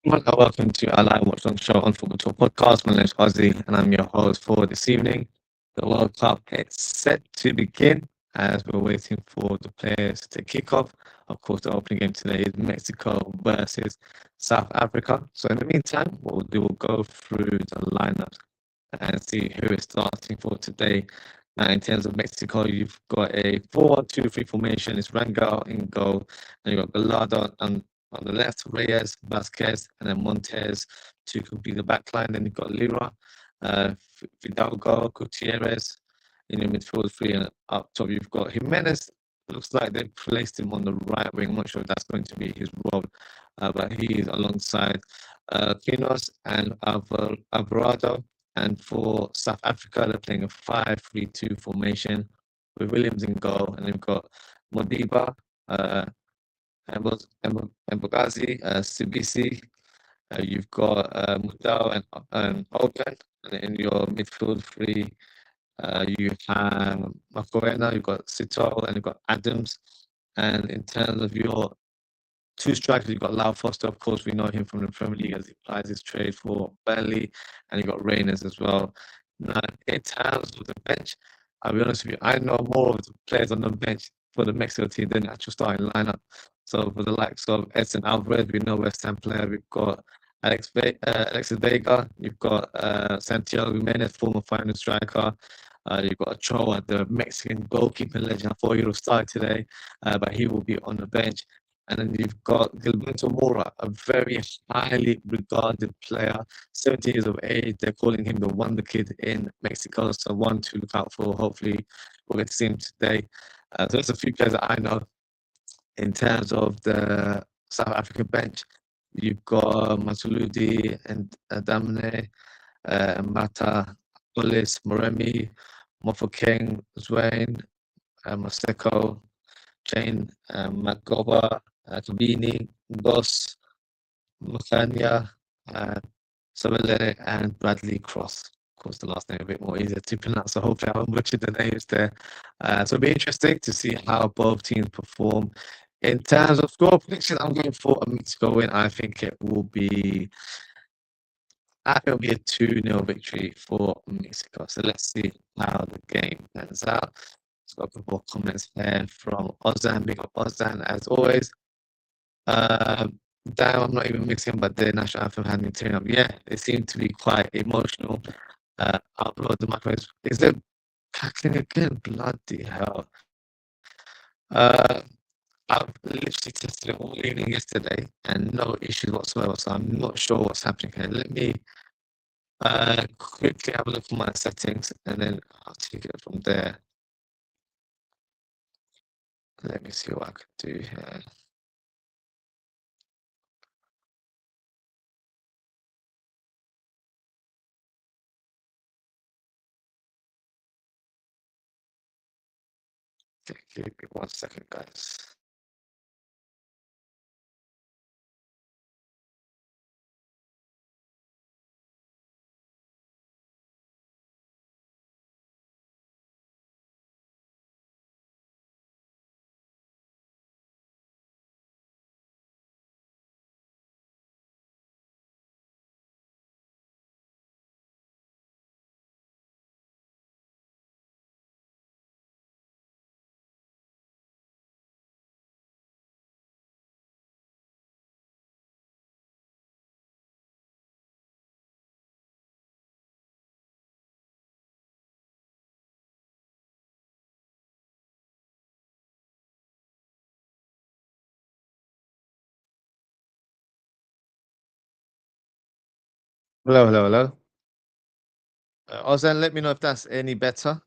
Welcome to our live Watchalong show on Football Talk podcast. My name is Ozzy, and I'm your host for this evening. The World Cup is set to begin as we're waiting for the players to kick off. Of course, the opening game today is Mexico versus South Africa. So in the meantime, what we'll do, we'll go through the lineups and see who is starting for today. Now, in terms of Mexico, you've got a 4-1-2-3 formation. It's Rangel in goal, and you've got Gallardo on the left, Reyes, Vasquez, and then Montez to complete the back line. Then you've got Lira, Fidalgo, Gutierrez in your midfield three, and up top you've got Jimenez. Looks like they've placed him on the right wing. I'm not sure if that's going to be his role, but he's alongside Quinos and Alvarado. And for South Africa, they're playing a 5-3-2 formation with Williams in goal, and they've got Modiba, Mbagazi, Sibisi. You've got Mudau and Open. And in your midfield three, you have Macorena, you've got Sito, and you've got Adams. And in terms of your two strikers, you've got Lau Foster. Of course, we know him from the Premier League as he applies his trade for Burnley, and you've got Reyners as well. Now, in terms of the bench, I'll be honest with you, I know more of the players on the bench for the Mexico team than the actual starting lineup. So for the likes of Edson Alvarez, we know West Ham player. We've got Alexis Vega. You've got Santiago Jimenez, former final striker. You've got Ochoa, the Mexican goalkeeper legend. I thought he would have started today, but he will be on the bench. And then you've got Gilberto Mora, a very highly regarded player, 70 years of age. They're calling him the wonder kid in Mexico. So one to look out for. Hopefully, we'll get to see him today. So there's a few players that I know. In terms of the South African bench, you've got Matuludi and Damne, Mata, Olis, Moremi, Mofokeng, Zwain, Maseko, Jane, Magoba, Kabini, Goss, Mukanya, Sabele, and Bradley Cross. Of course, the last name a bit more easier to pronounce, so hopefully I haven't butchered the names there. So it'll be interesting to see how both teams perform. In terms of score prediction, I'm going for a Mexico win. I think it will be a 2-0 victory for Mexico. So let's see how the game ends out. Let's got a couple more comments here from Ozan. Big up Ozan as always. Damn, I'm not even mixing, but the national anthem had me tearing up. Yeah, it seemed to be quite emotional. Upload the microphones. Is it cackling again? Bloody hell. I've literally tested it all evening yesterday and no issues whatsoever, so I'm not sure what's happening here. Let me quickly have a look at my settings and then I'll take it from there. Let me see what I can do here. Okay, give me 1 second, guys. Hello, hello, hello. Ozan, let me know if that's any better.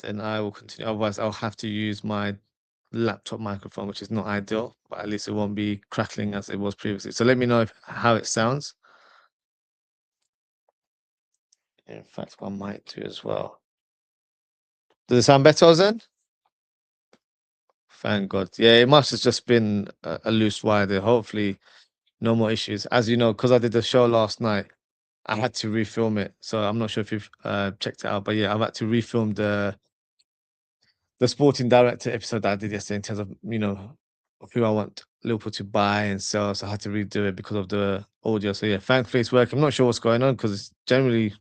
Then I will continue. Otherwise, I'll have to use my laptop microphone, which is not ideal, but at least it won't be crackling as it was previously. So let me know how it sounds. In fact, one might do as well. Does it sound better, Ozan? Thank God. Yeah, it must have just been a loose wire there. Hopefully, no more issues. As you know, because I did the show last night, I had to refilm it. So I'm not sure if you've checked it out, but yeah, I've had to refilm the sporting director episode that I did yesterday in terms of who I want Liverpool to buy and sell, so I had to redo it because of the audio. So yeah, thankfully it's working. I'm not sure what's going on because it's generally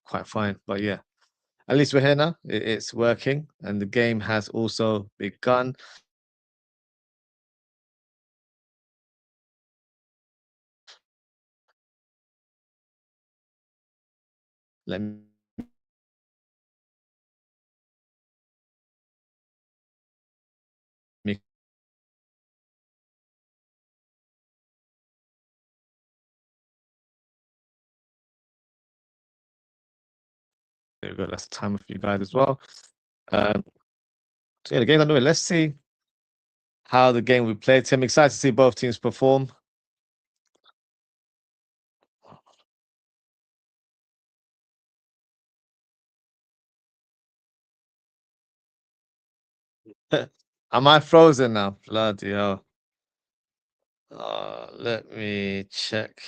quite fine, but yeah, at least we're here now. It's working, and the game has also begun. Let me there we go. That's the timer for you guys as well. Um, so yeah, the game's underway. Let's see how the game we played. Tim, excited to see both teams perform. Am I frozen now? Bloody hell. Let me check.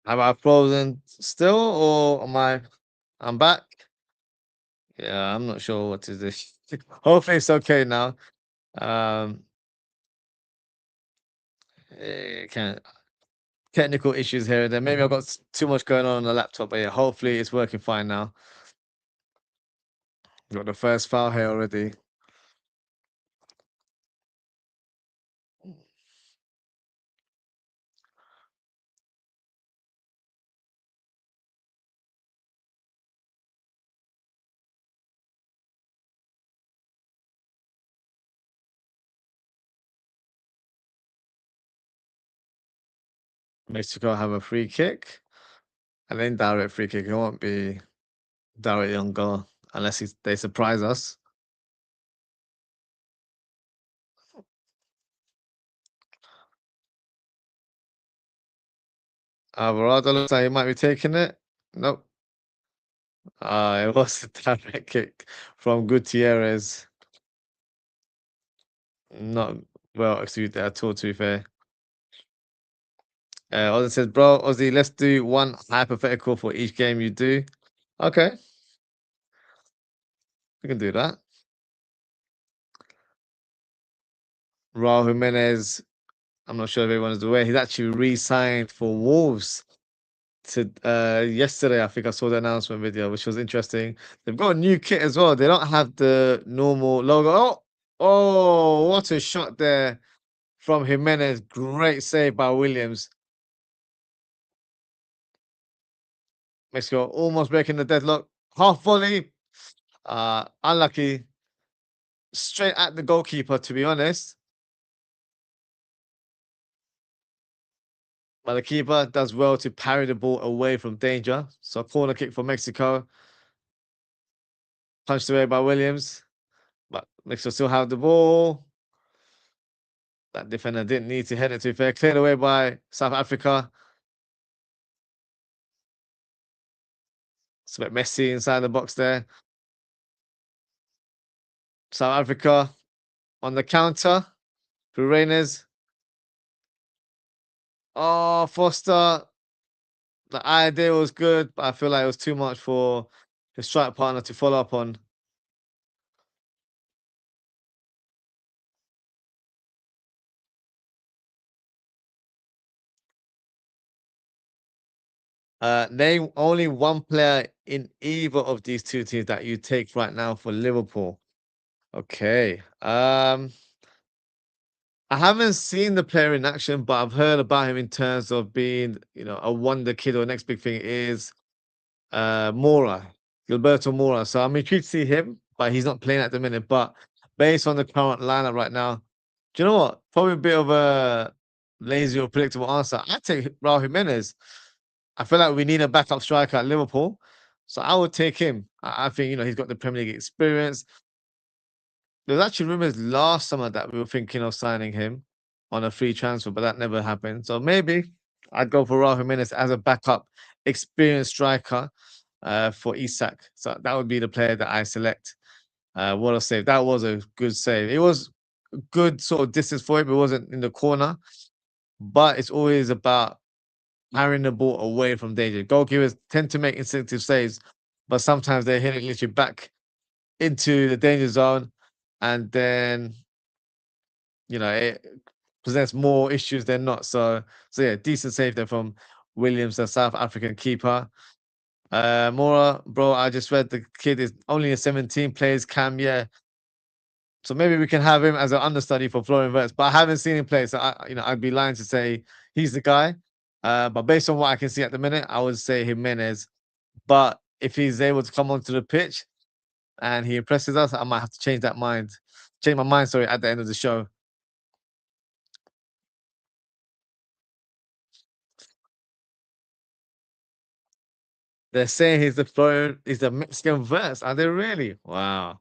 Am I frozen still, or am I? I'm back. Yeah, I'm not sure what is this. Hopefully it's okay now. Um, can technical issues here and there. Maybe I've got too much going on the laptop, but yeah, hopefully it's working fine now. Got the first foul here already. Mexico have a free kick, and then direct free kick. It won't be directly on goal unless they surprise us. Alvarado looks like he might be taking it. Nope. It was a direct kick from Gutierrez. Not well executed at all, to be fair. Ozzy says, bro, Ozzy, let's do one hypothetical for each game you do. Okay, we can do that. Raul Jimenez, I'm not sure if everyone's aware, he's actually re-signed for Wolves to yesterday. I think I saw the announcement video, which was interesting. They've got a new kit as well. They don't have the normal logo. Oh, what a shot there from Jimenez. Great save by Williams. Mexico almost breaking the deadlock. Half volley. Unlucky. Straight at the goalkeeper, to be honest. But the keeper does well to parry the ball away from danger. So corner kick for Mexico. Punched away by Williams. But Mexico still have the ball. That defender didn't need to head it too fair. Cleared away by South Africa. It's a bit messy inside the box there. South Africa on the counter. Through Reyners. Oh, Foster. The idea was good, but I feel like it was too much for his strike partner to follow up on. Name only one player in either of these two teams that you take right now for Liverpool. Okay. I haven't seen the player in action, but I've heard about him in terms of being, a wonder kid or next big thing is Mora, Gilberto Mora. So I'm intrigued to see him, but he's not playing at the minute. But based on the current lineup right now, do you know what? Probably a bit of a lazy or predictable answer. I take Raul Jimenez. I feel like we need a backup striker at Liverpool. So I would take him. I think, he's got the Premier League experience. There was actually rumors last summer that we were thinking of signing him on a free transfer, but that never happened. So maybe I'd go for Raul Jimenez as a backup, experienced striker for Isak. So that would be the player that I select. What a save! That was a good save. It was good sort of distance for him. It wasn't in the corner, but it's always about carrying the ball away from danger. Goalkeepers tend to make instinctive saves, but sometimes they hit it literally back into the danger zone, and then it presents more issues than not. So yeah, decent save there from Williams, the South African keeper. Mora, bro, I just read the kid is only a 17, plays Cam, yeah. So maybe we can have him as an understudy for Florian Wirtz, but I haven't seen him play, so I'd be lying to say he's the guy. But based on what I can see at the minute, I would say Jimenez. But if he's able to come onto the pitch and he impresses us, I might have to change my mind. Sorry, at the end of the show. They're saying he's the Mexican verse. Are they really? Wow.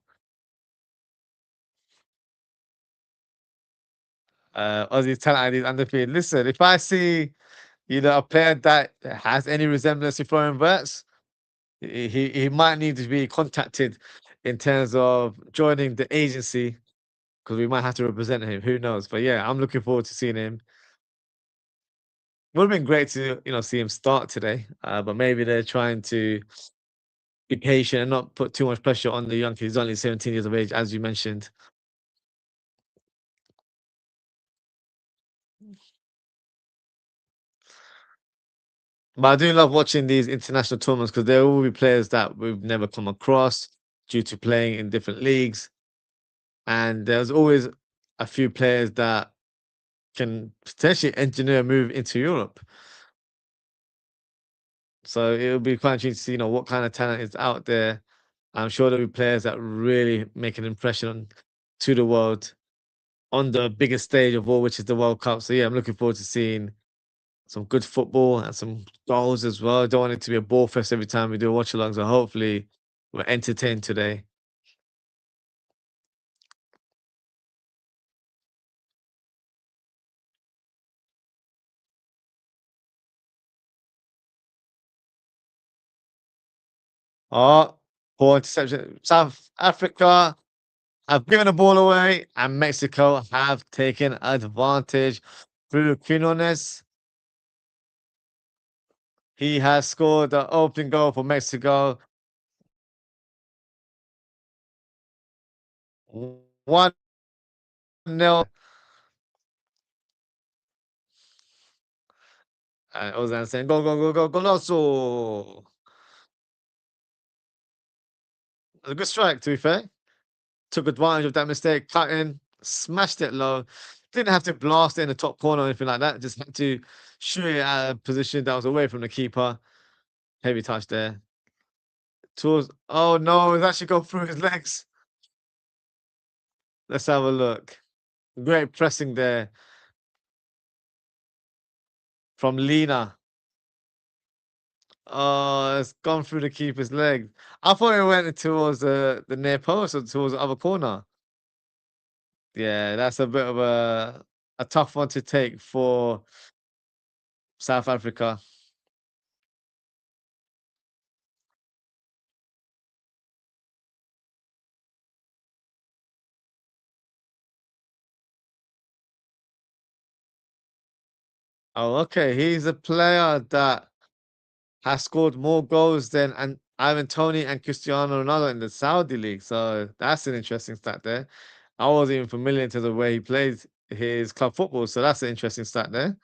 Aussie's talent ID is undefeated. Listen, if I see a player that has any resemblance to Florian Wirtz, he might need to be contacted in terms of joining the agency because we might have to represent him. Who knows? But yeah, I'm looking forward to seeing him. Would have been great to see him start today, but maybe they're trying to be patient and not put too much pressure on the young kid. He's only 17 years of age, as you mentioned. But I do love watching these international tournaments because there will be players that we've never come across due to playing in different leagues, and there's always a few players that can potentially engineer a move into Europe. So it'll be quite interesting to see, what kind of talent is out there. I'm sure there'll be players that really make an impression to the world on the biggest stage of all, which is the World Cup. So yeah, I'm looking forward to seeing some good football and some goals as well. I don't want it to be a ball fest every time we do a watch along. So hopefully we're entertained today. Oh, poor interception. South Africa have given the ball away, and Mexico have taken advantage through Quinones. He has scored the opening goal for Mexico. 1-0. And Ozan saying, go, go, go, go, goloso. A good strike, to be fair. Took advantage of that mistake, cut in, smashed it low. Didn't have to blast it in the top corner or anything like that. Just had to shoot it at a position that was away from the keeper. Heavy touch there. Towards, oh no, it's actually gone through his legs. Let's have a look. Great pressing there from Lina. Oh, it's gone through the keeper's leg. I thought it went towards the near post or towards the other corner. Yeah, that's a bit of a tough one to take for South Africa. Oh, okay. He's a player that has scored more goals than Ivan Tony and Cristiano Ronaldo in the Saudi league. So that's an interesting stat there. I wasn't even familiar to the way he plays his club football. So that's an interesting stat there.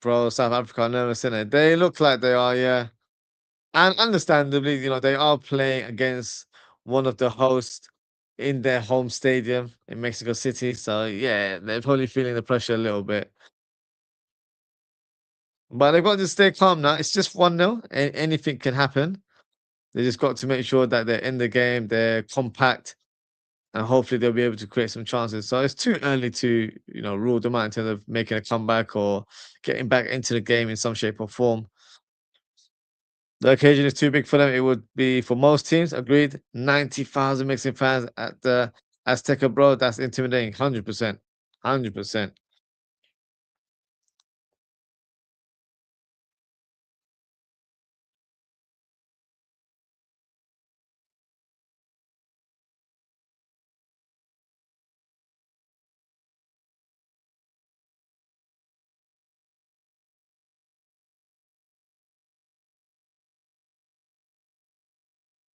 Bro, South Africa are nervous, innit? They look like they are, yeah. And understandably, they are playing against one of the hosts in their home stadium in Mexico City. So yeah, they're probably feeling the pressure a little bit. But they've got to stay calm now. It's just 1-0. Anything can happen. They just got to make sure that they're in the game, they're compact, and hopefully they'll be able to create some chances. So it's too early to, rule them out in terms of making a comeback or getting back into the game in some shape or form. The occasion is too big for them. It would be for most teams. Agreed. 90,000 Mexican fans at the Azteca, bro. That's intimidating. 100%. 100%.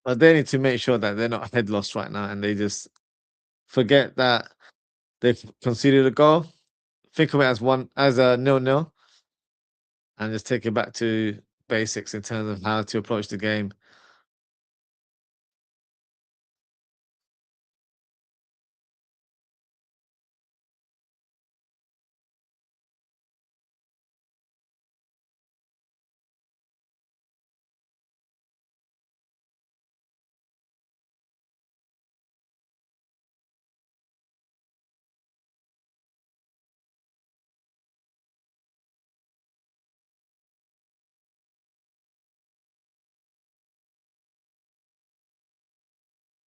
But they need to make sure that they're not head lost right now and they just forget that they've conceded a goal. Think of it as a 0-0 and just take it back to basics in terms of how to approach the game.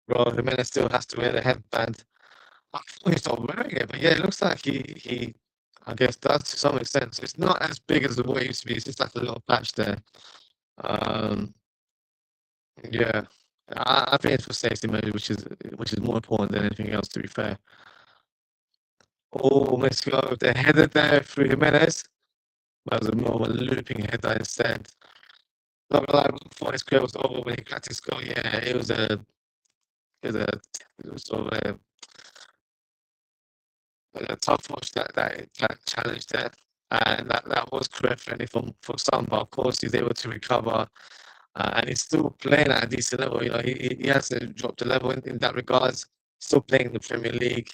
Bro, Jimenez still has to wear the headband. I thought he's not wearing it, but yeah, it looks like he I guess does to some extent. So it's not as big as the way it used to be. It's just like a little patch there. Um, yeah, I think it's for safety measures, which is more important than anything else. To be fair. Oh, Mexico with the header there through Jimenez. That was a more of a looping header instead. Not gonna lie, before his career was over when he cracked his goal, yeah, it was sort of a tough watch that challenge there. And that was career friendly for some, but of course he's able to recover and he's still playing at a decent level. You know, he hasn't dropped the level in that regards. Still playing in the Premier League.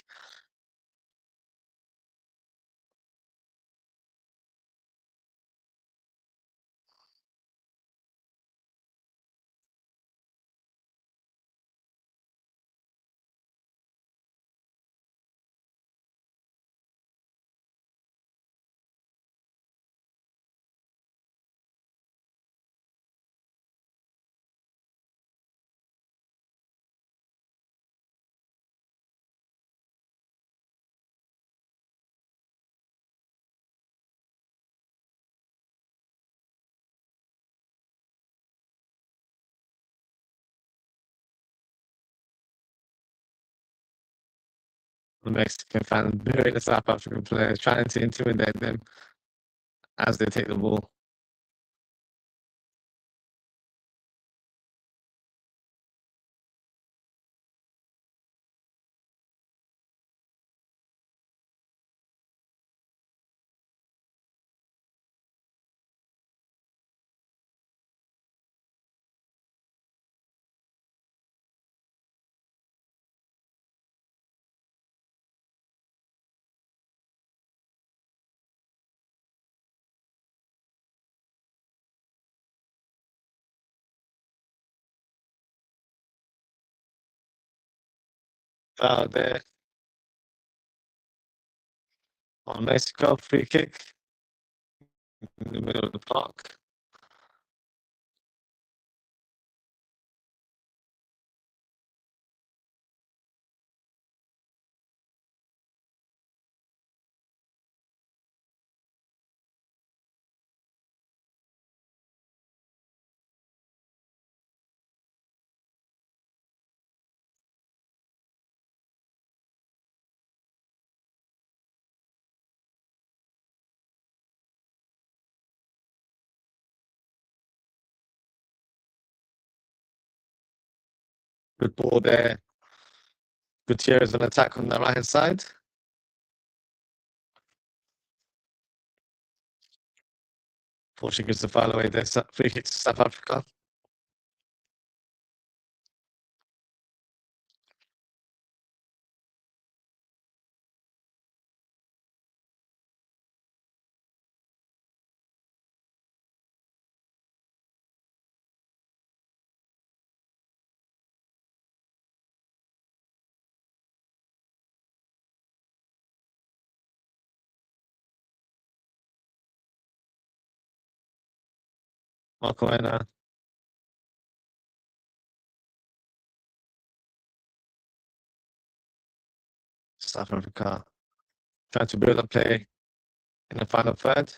The Mexican fan booing the South African players, trying to intimidate them as they take the ball. Foul there on Mexico, free kick in the middle of the park. Good ball there. Gutierrez on attack on the right hand side. Portugal gets the foul away there. Free kick to South Africa. Marco South Africa trying to build up play in the final third.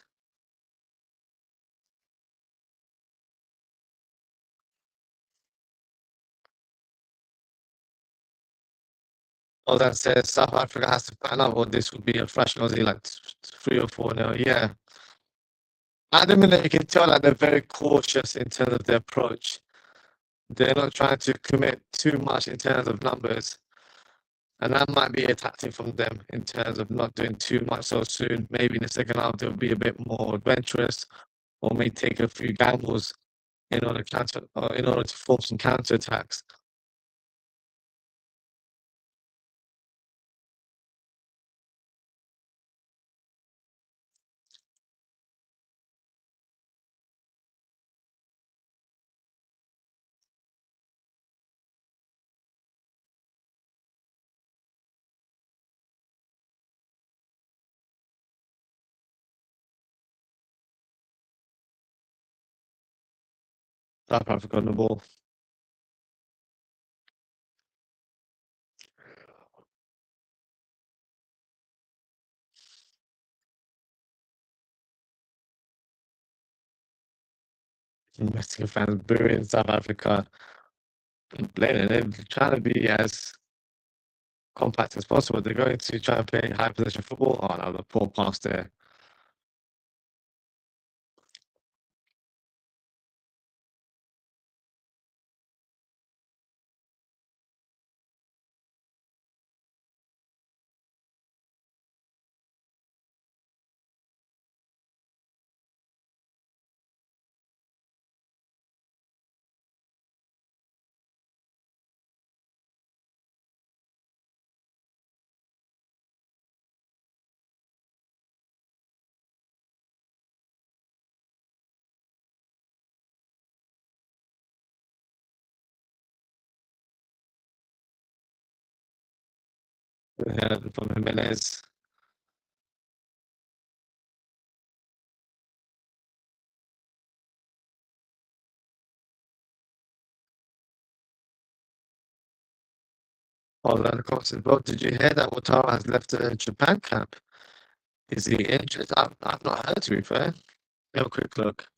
All that says South Africa has to plan out, or this would be a fresh Aussie like 3 or 4 now. Yeah. At the minute, you can tell that they're very cautious in terms of their approach. They're not trying to commit too much in terms of numbers, and that might be a tactic from them in terms of not doing too much so soon. Maybe in the second half they'll be a bit more adventurous, or may take a few gambles in order to form some counter attacks. South Africa on the ball. Mexican fans booing South Africa, complaining. They're trying to be as compact as possible. They're going to try and play high possession football. Oh no, the poor pass there. From Jimenez. Oh, that course as well. Did you hear that Watara has left the Japan camp? Is he injured? I've not heard, to be fair. Have a quick look.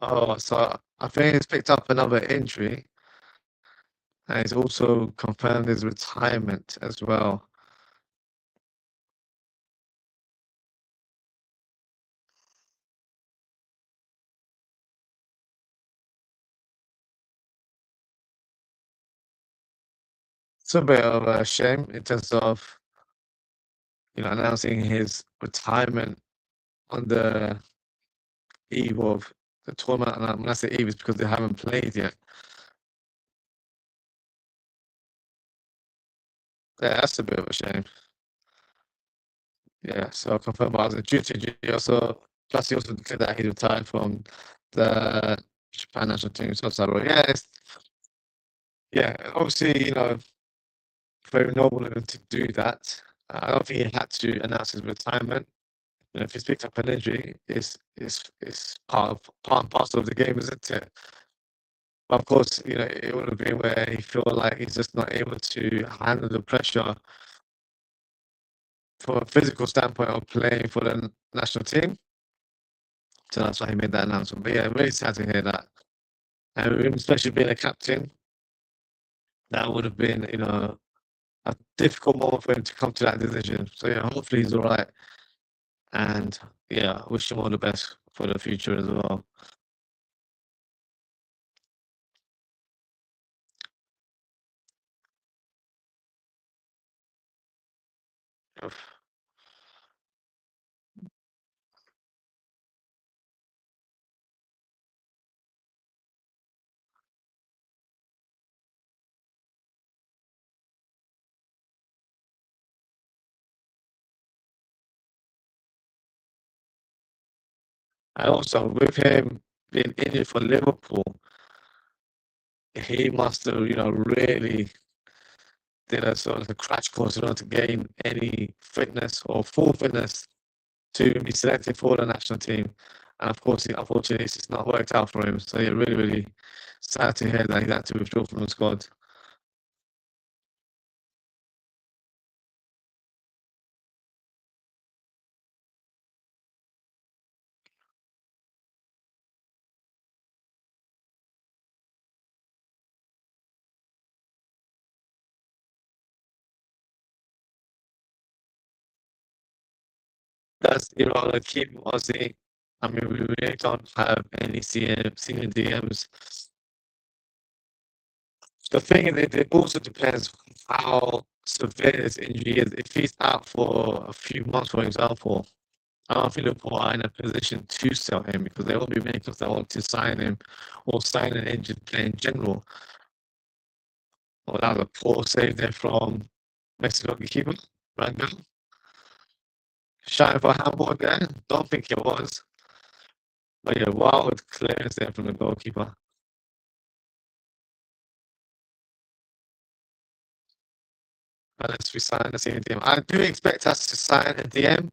Oh, so I think he's picked up another injury, and he's also confirmed his retirement as well. It's a bit of a shame in terms of announcing his retirement on the eve of the tournament. And when I say eve, it's because they haven't played yet. Yeah, that's a bit of a shame. Yeah, so confirmed I was a duty. Plus he also declared that he retired from the Japan national team. So yeah, obviously, very noble of him to do that. I don't think he had to announce his retirement. If he's picked up an injury, it's part and parcel of the game, isn't it? But of course, it would have been where he feel like he's just not able to handle the pressure from a physical standpoint of playing for the national team. So that's why he made that announcement. But yeah, really sad to hear that. And especially being a captain, that would have been, a difficult moment for him to come to that decision. So yeah, hopefully he's all right. And yeah, wish him all the best for the future as well. And also with him being injured for Liverpool, he must have, really did a sort of a crash course in order to gain any fitness or full fitness to be selected for the national team. And of course, unfortunately, it's just not worked out for him. So yeah, really, really sad to hear that he had to withdraw from the squad. Does Iran keep Ozzy? I mean, we really don't have any senior DMs. The thing is, it also depends how severe his injury is. If he's out for a few months, for example, I don't think Liverpool are in a position to sell him because there will be many clubs that want to sign him or sign an injured player in general. Well, that was a poor save there from Mexico keeper, Rangel. Shouting for a handball again? Don't think it was. But yeah, wild clearance there from the goalkeeper. Unless we sign the senior DM. I do expect us to sign a DM.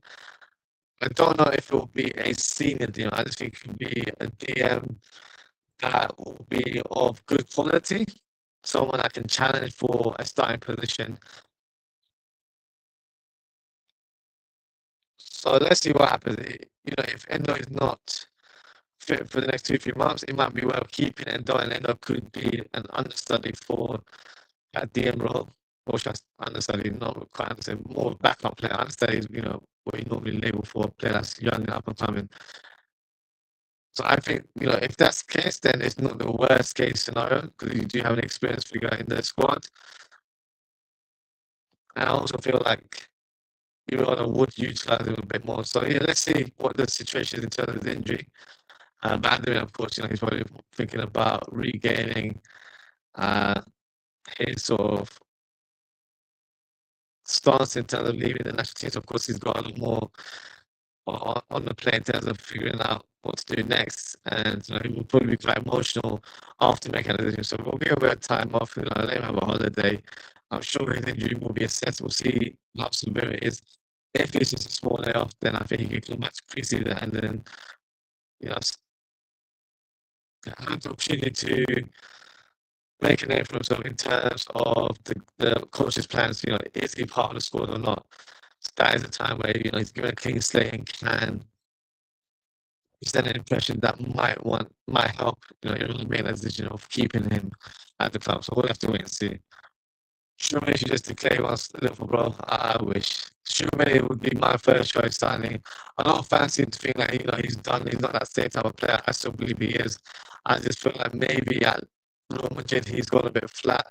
I don't know if it will be a senior DM. I just think it could be a DM that will be of good quality. Someone that can challenge for a starting position. So let's see what happens. You know, if Endo is not fit for the next 2 3 months, it might be worth keeping Endo, and Endo could be an understudy for that DM role. Or should I understudy? Not quite understudy, more backup player. Understudy is, you know, what you normally label for a player that's young and up and coming. So I think, you know, if that's the case, then it's not the worst case scenario because you do have an experienced figure in the squad. And I also feel like Iran would utilize him a bit more. So yeah, let's see what the situation is in terms of the injury. Mandarin, of course, you know, he's probably thinking about regaining uh, his sort of stance in terms of leaving the national team. So of course, he's got a lot more on the play in terms of figuring out what to do next. And you know, he will probably be quite emotional after making a decision. So we'll give him a bit of time off, you know, let him have a holiday. I'm sure his injury will be assessed. We'll see how severe it is. If it's just a small layoff, then I think he can come back to preseason and then, you know, have the opportunity to make a name for himself in terms of the coach's plans. You know, is he part of the squad or not? So that is a time where, you know, he's given a clean slate and can extend an impression that might help, you know, everyone make that decision of keeping him at the club. So we'll have to wait and see. Shumane should just declare us Liverpool, bro. I wish. Shumane would be my first choice signing. I don't fancy him to think that, you know, he's done. He's not that same type of player. I still believe he is. I just feel like maybe at Real Madrid he's gone a bit flat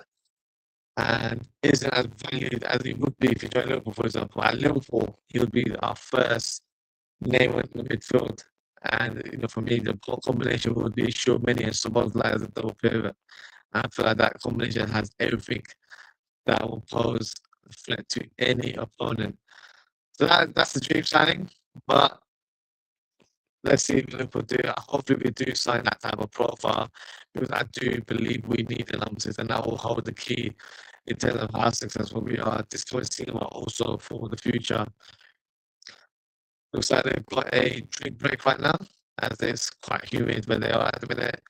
and isn't as valued as he would be if he joined Liverpool, for example. At Liverpool, he would be our first name in the midfield. And you know, for me, the combination would be Shumane and Szoboszlai as a double pivot. I feel like that combination has everything that will pose a threat to any opponent. So that's the dream signing. But let's see if Liverpool do. Hopefully, we do sign that type of profile because I do believe we need the numbers, and that will hold the key in terms of how successful we are this current season, but also for the future. Looks like they've got a drink break right now, as it's quite humid where they are at the minute.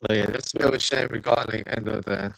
But yeah, that's a bit of a shame regarding Endo there.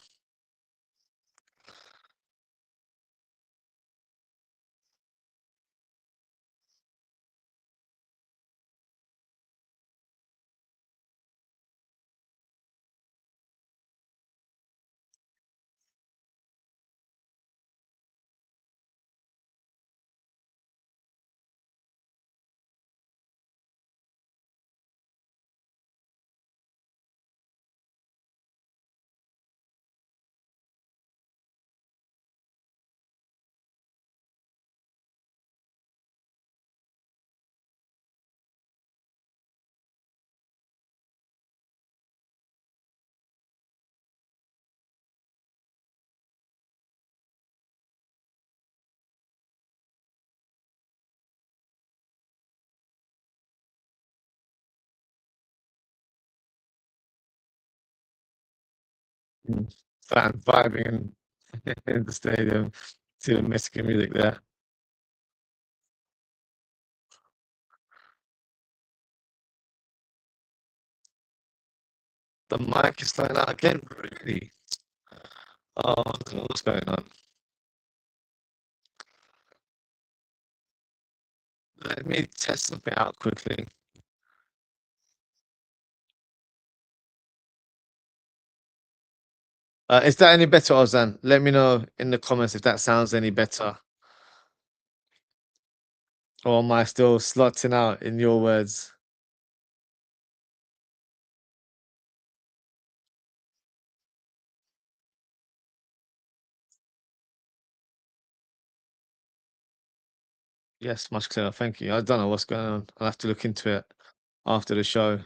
fan vibing in in the stadium to the Mexican music there. The mic is slowing out again, really? Oh, I don't know what's going on. Let me test something out quickly. Is that any better, Ozan? Let me know in the comments if that sounds any better. Or am I still slotting out in your words? Yes, much clearer. Thank you. I don't know what's going on. I'll have to look into it after the show.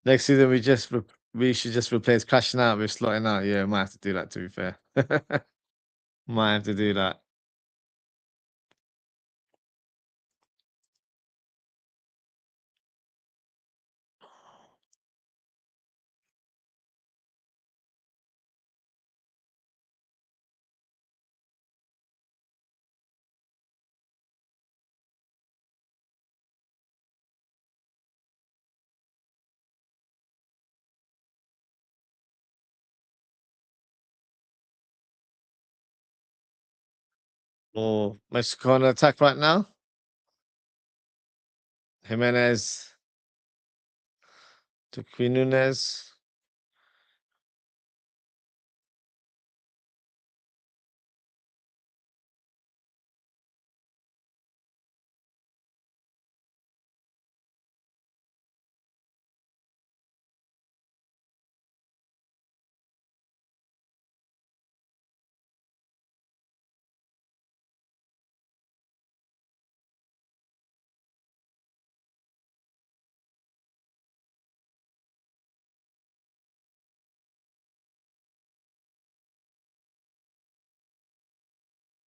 Next season, we should just replace crashing out with slotting out. Yeah, might have to do that. To be fair, might have to do that. Or Mexico on attack right now. Jimenez to Queen Nunez.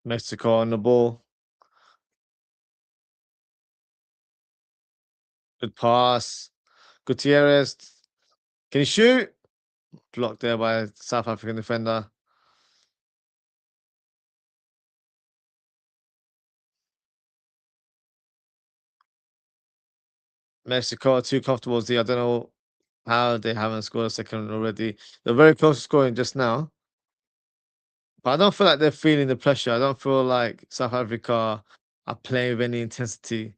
Mexico on the ball. Good pass. Gutierrez. Can he shoot? Blocked there by a South African defender. Mexico are too comfortable Z. I don't know how they haven't scored a second already. They're very close to scoring just now. But I don't feel like they're feeling the pressure. I don't feel like South Africa are playing with any intensity.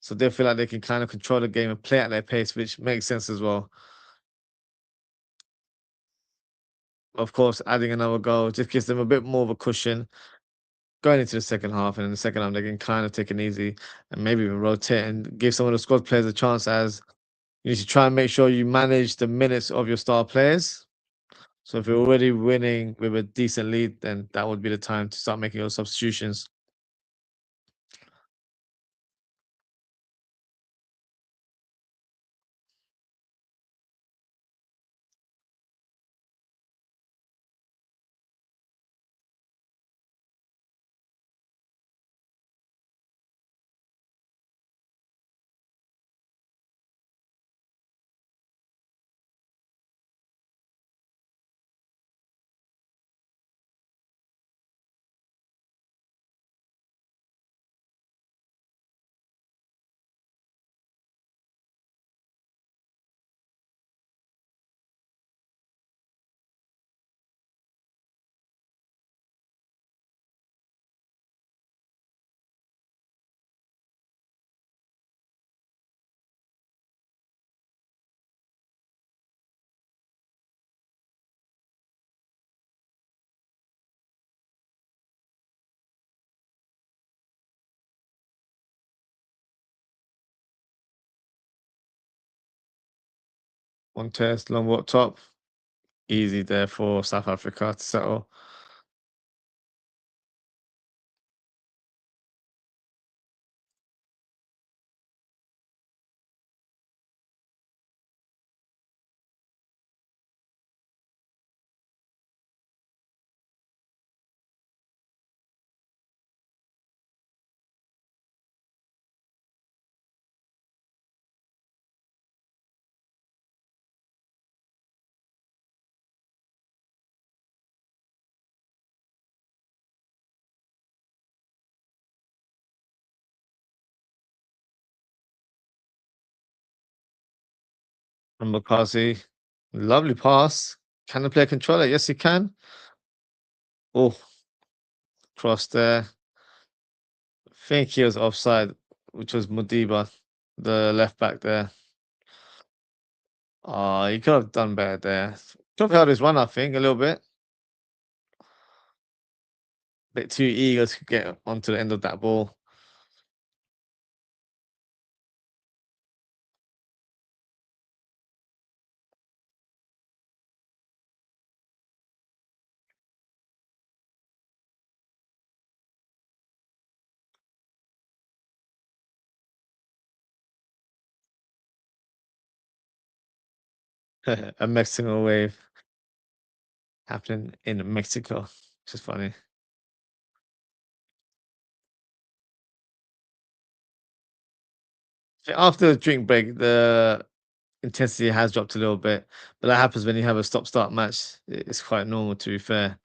So they feel like they can kind of control the game and play at their pace, which makes sense as well. Of course, adding another goal just gives them a bit more of a cushion going into the second half. And in the second half, they can kind of take it easy and maybe even rotate and give some of the squad players a chance, as you need to try and make sure you manage the minutes of your star players. So if you're already winning with a decent lead, then that would be the time to start making your substitutions. One test, long walk top. Easy there for South Africa to settle. And McCarthy, lovely pass. Can the player control it? Yes, he can. Oh, cross there. I think he was offside, which was Modiba, the left back there. Oh, he could have done better there. Could have held his run, I think, a little bit. Bit too eager to get onto the end of that ball. A Mexican wave happening in Mexico, which is funny. So after the drink break, the intensity has dropped a little bit, but that happens when you have a stop-start match. It's quite normal, to be fair.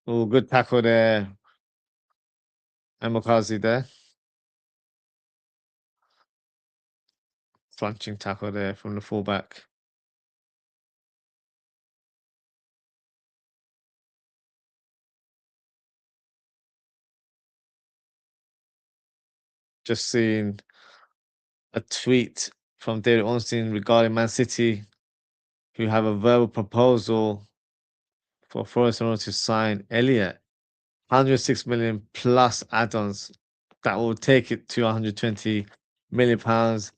Oh, good tackle there. And Mukazi there. Flunching tackle there from the fullback. Just seeing a tweet from David Ornstein regarding Man City, who have a verbal proposal for Florentino to sign Elliot. 106 million plus add-ons. That will take it to 120 million pounds.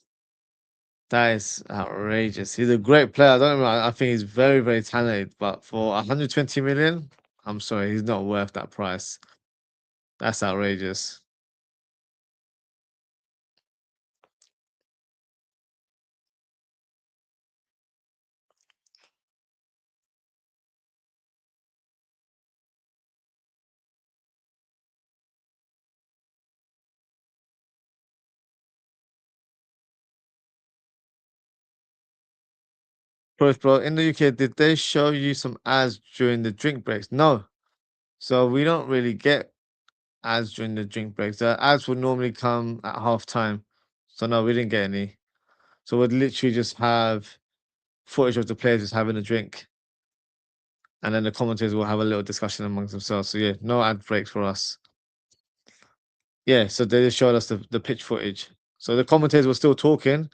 That is outrageous. He's a great player. I don't know. I think he's very, very talented. But for 120 million, I'm sorry, he's not worth that price. That's outrageous. First, bro, in the UK, did they show you some ads during the drink breaks? No. So we don't really get ads during the drink breaks. The ads would normally come at half time. So no, we didn't get any. So we'd literally just have footage of the players just having a drink. And then the commentators will have a little discussion amongst themselves. So yeah, no ad breaks for us. Yeah, so they just showed us the pitch footage. So the commentators were still talking.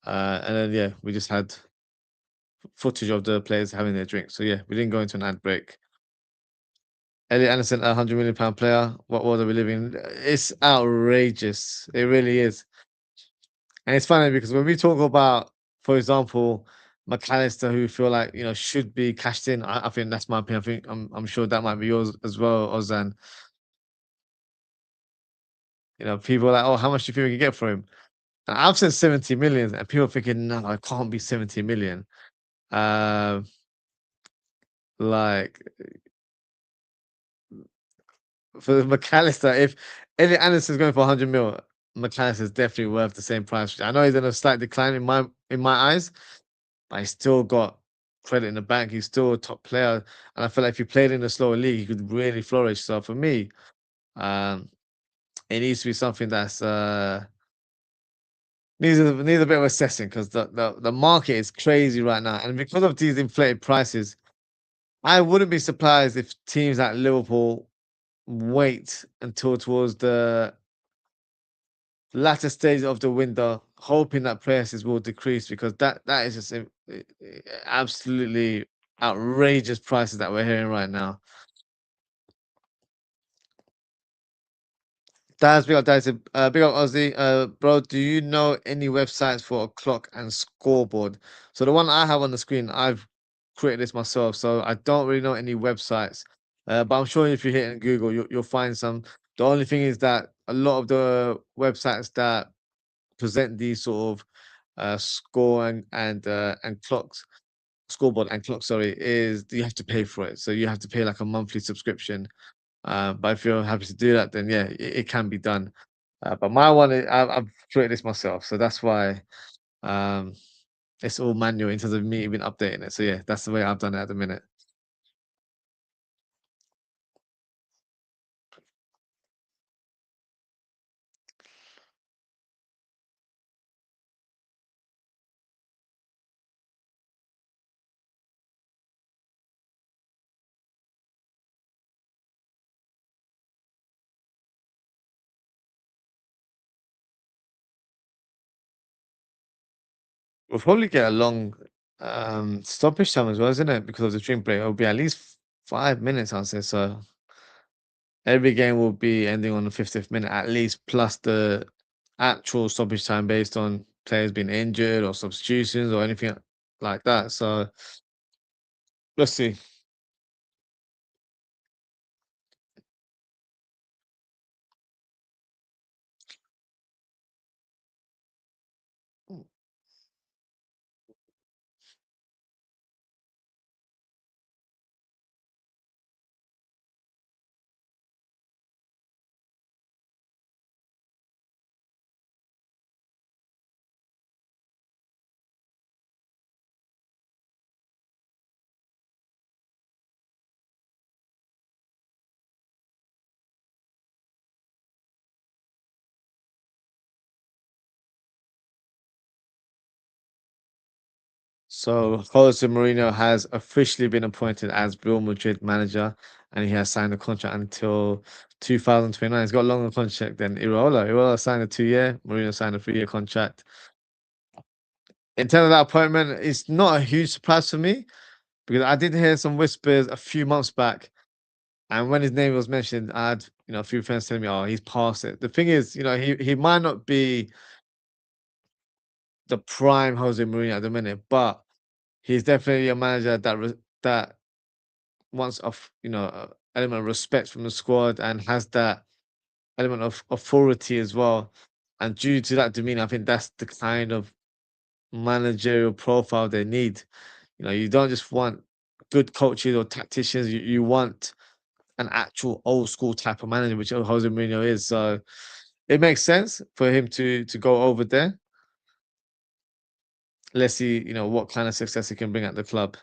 And then yeah, we just had footage of the players having their drink. So yeah, we didn't go into an ad break. Elliot Anderson, £100 million player. What world are we living in? It's outrageous. It really is. And it's funny because when we talk about, for example, McAllister, who feel like should be cashed in, I think that's my opinion. I think I'm sure that might be yours as well, Ozan. People are like, oh, how much do you think we can get for him? And I've said 70 million, and people are thinking, no, it can't be 70 million. Um, like for McAllister, if Elliot Anderson's going for 100 mil, McAllister is definitely worth the same price. I know he's in a slight decline in my eyes, but he's still got credit in the bank. He's still a top player, and I feel like if he played in a slower league, he could really flourish. So for me, um, it needs to be something that's needs a bit of assessing because the market is crazy right now, and because of these inflated prices, I wouldn't be surprised if teams like Liverpool wait until towards the latter stage of the window, hoping that prices will decrease because that is just absolutely outrageous prices that we're hearing right now. That's big up, Daz. Big up, Ozzy. Bro, do you know any websites for a clock and scoreboard? So the one I have on the screen, I've created this myself, so I don't really know any websites. But I'm sure if you hit in Google, you'll find some. The only thing is that a lot of the websites that present these sort of score and clocks, scoreboard and clock, sorry, is you have to pay for it. So you have to pay like a monthly subscription. But if you're happy to do that, then yeah, it can be done. But my one, I've created this myself, so that's why um, it's all manual in terms of me even updating it. So yeah, that's the way I've done it at the minute. We'll probably get a long stoppage time as well, isn't it? Because of the drink break, it'll be at least 5 minutes, I'll say. So every game will be ending on the 50th minute at least, plus the actual stoppage time based on players being injured or substitutions or anything like that. So let's see. So Jose Mourinho has officially been appointed as Real Madrid manager, and he has signed a contract until 2029. He's got a longer contract than Iraola. Iraola signed a 2-year, Mourinho signed a 3-year contract. In terms of that appointment, it's not a huge surprise for me because I did hear some whispers a few months back, and when his name was mentioned, I had a few friends telling me, "Oh, he's past it." The thing is, he might not be the prime Jose Mourinho at the minute, but he's definitely a manager that wants of element of respect from the squad and has that element of authority as well. And due to that demeanor, I think that's the kind of managerial profile they need. You don't just want good coaches or tacticians. You want an actual old school type of manager, which Jose Mourinho is. So it makes sense for him to go over there. Let's see, what kind of success he can bring at the club.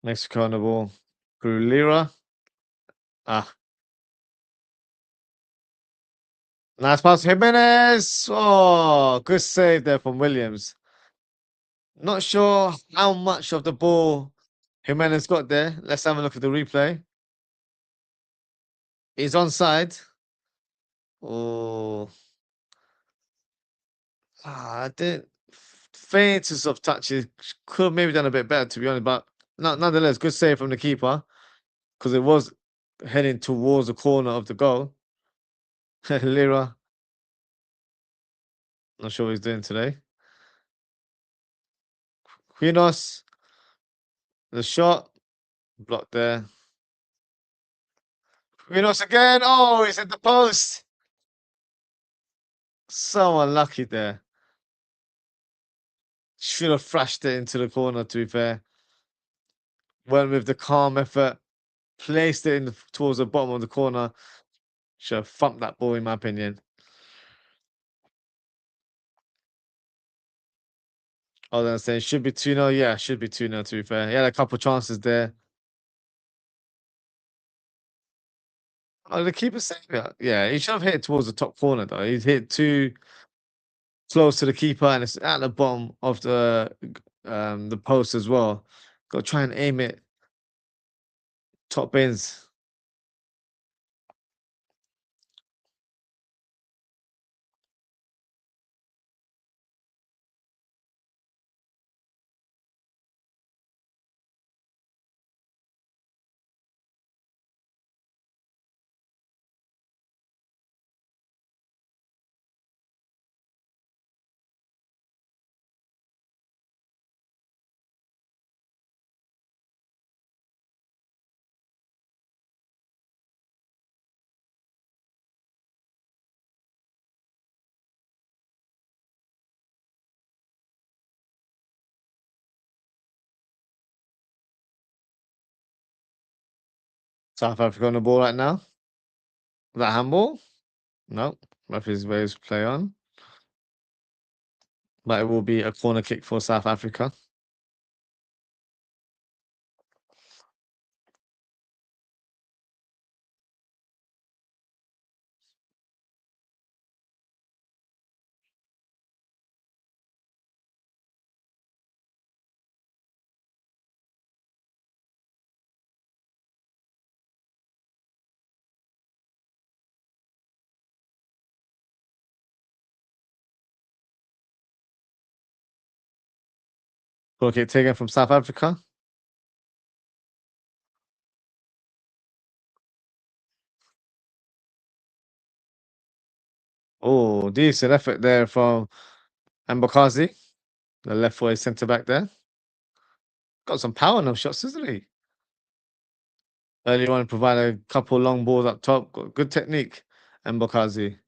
Mexico on the ball. Lira. Ah, nice pass, Jimenez. Oh, good save there from Williams. Not sure how much of the ball Jimenez got there. Let's have a look at the replay. He's onside. Oh, I did faintest of touches. Could have maybe done a bit better, to be honest. But nonetheless, good save from the keeper because it was heading towards the corner of the goal. Lira, not sure what he's doing today. Quinos. The shot blocked there. Rinos again. Oh, he's at the post. So unlucky there. Should have flashed it into the corner, to be fair. Went with the calm effort, placed it towards the bottom of the corner. Should have thumped that ball, in my opinion. I was gonna say should be 2-0. Yeah, should be 2-0, to be fair. He had a couple chances there. Oh, the keeper saved it. Yeah, he should have hit it towards the top corner though. He's hit too close to the keeper and it's at the bottom of the post as well. Got to try and aim it top bins. South Africa on the ball right now. Is that handball? No. Referee's waves play on. But it will be a corner kick for South Africa. Corner kick taken from South Africa. Oh, decent effort there from Mbakazi, the left foot centre back there. Got some power in those shots, isn't he? Early on, provided a couple long balls up top. Got good technique, Mbakazi.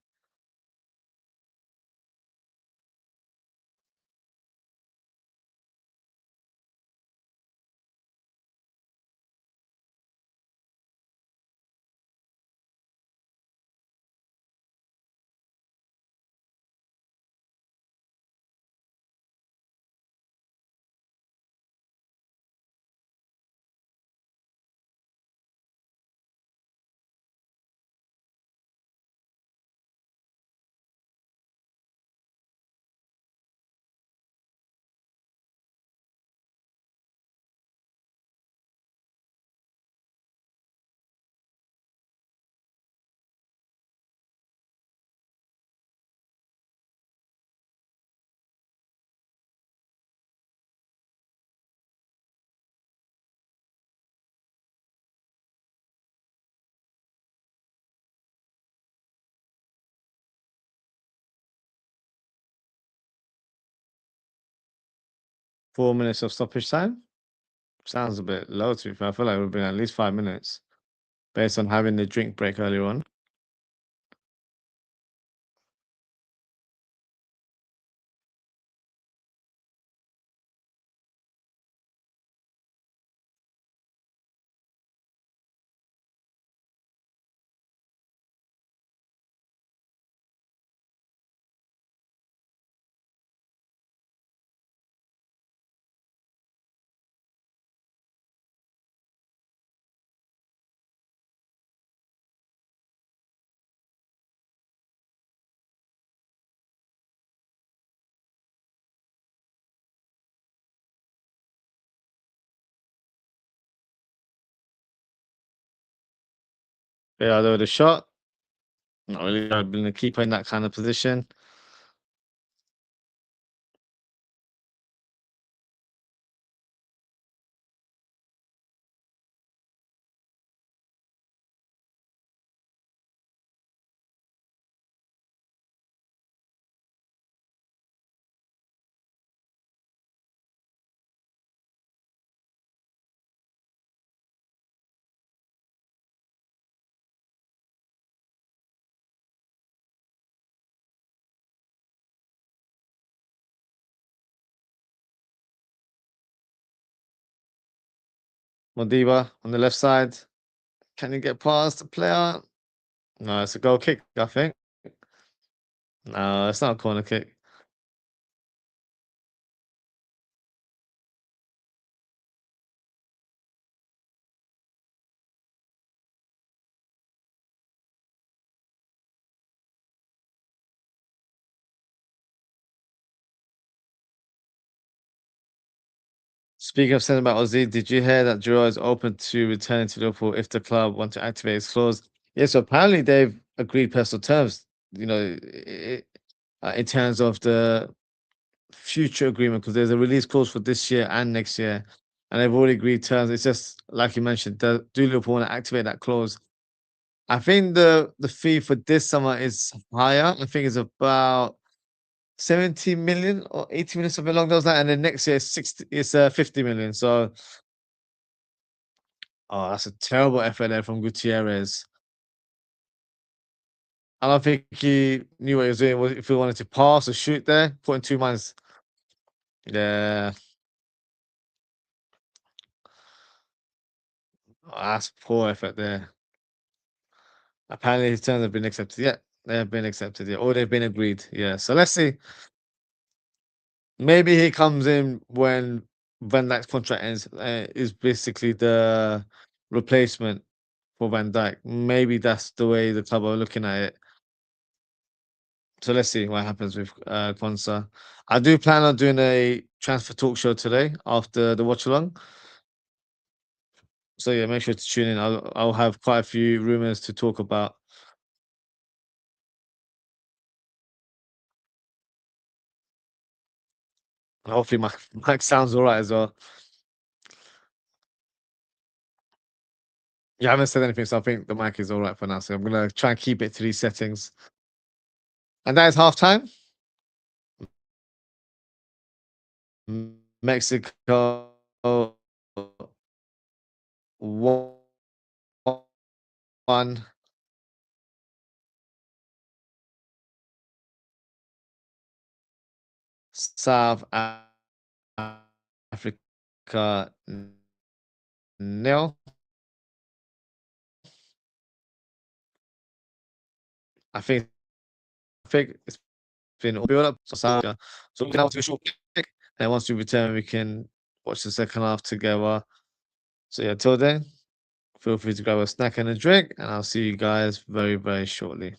Four minutes of stoppage time. Sounds a bit low to be fair. I feel like it would have been at least 5 minutes based on having the drink break earlier on. Yeah, though the shot. Not really. I've been a keeper in that kind of position. Modiba on the left side. Can he get past the player? No, it's a goal kick, I think. No, it's not a corner kick. Speaking of sending back Ozzy, did you hear that Giroud is open to returning to Liverpool if the club want to activate his clause? Yes, so apparently they've agreed personal terms, in terms of the future agreement, because there's a release clause for this year and next year, and they've already agreed terms. It's just like you mentioned, do Liverpool want to activate that clause? I think the fee for this summer is higher. I think it's about 70 million or 80 million, something along those lines. And then next year it's 50 million. So that's a terrible effort there from Gutierrez. I don't think he knew what he was doing. If he wanted to pass or shoot there, put in 2 minds. Yeah. That's poor effort there. Apparently his terms have been accepted. Yeah, they have been accepted. Yeah, or they've been agreed. Yeah. So let's see. Maybe he comes in when Van Dijk's contract ends. Is basically the replacement for Van Dijk. Maybe that's the way the club are looking at it. So let's see what happens with Quansah. I do plan on doing a transfer talk show today after the watch along. So yeah, make sure to tune in. I'll have quite a few rumors to talk about. Hopefully my mic sounds all right as well. You haven't said anything, so I think the mic is all right for now. So I'm gonna try and keep it to these settings. And that is halftime. Mexico 1, South Africa nil. I think it's been all build up. So we can have a short break, and once we return, we can watch the second half together. So yeah, till then, feel free to grab a snack and a drink, and I'll see you guys very, very shortly.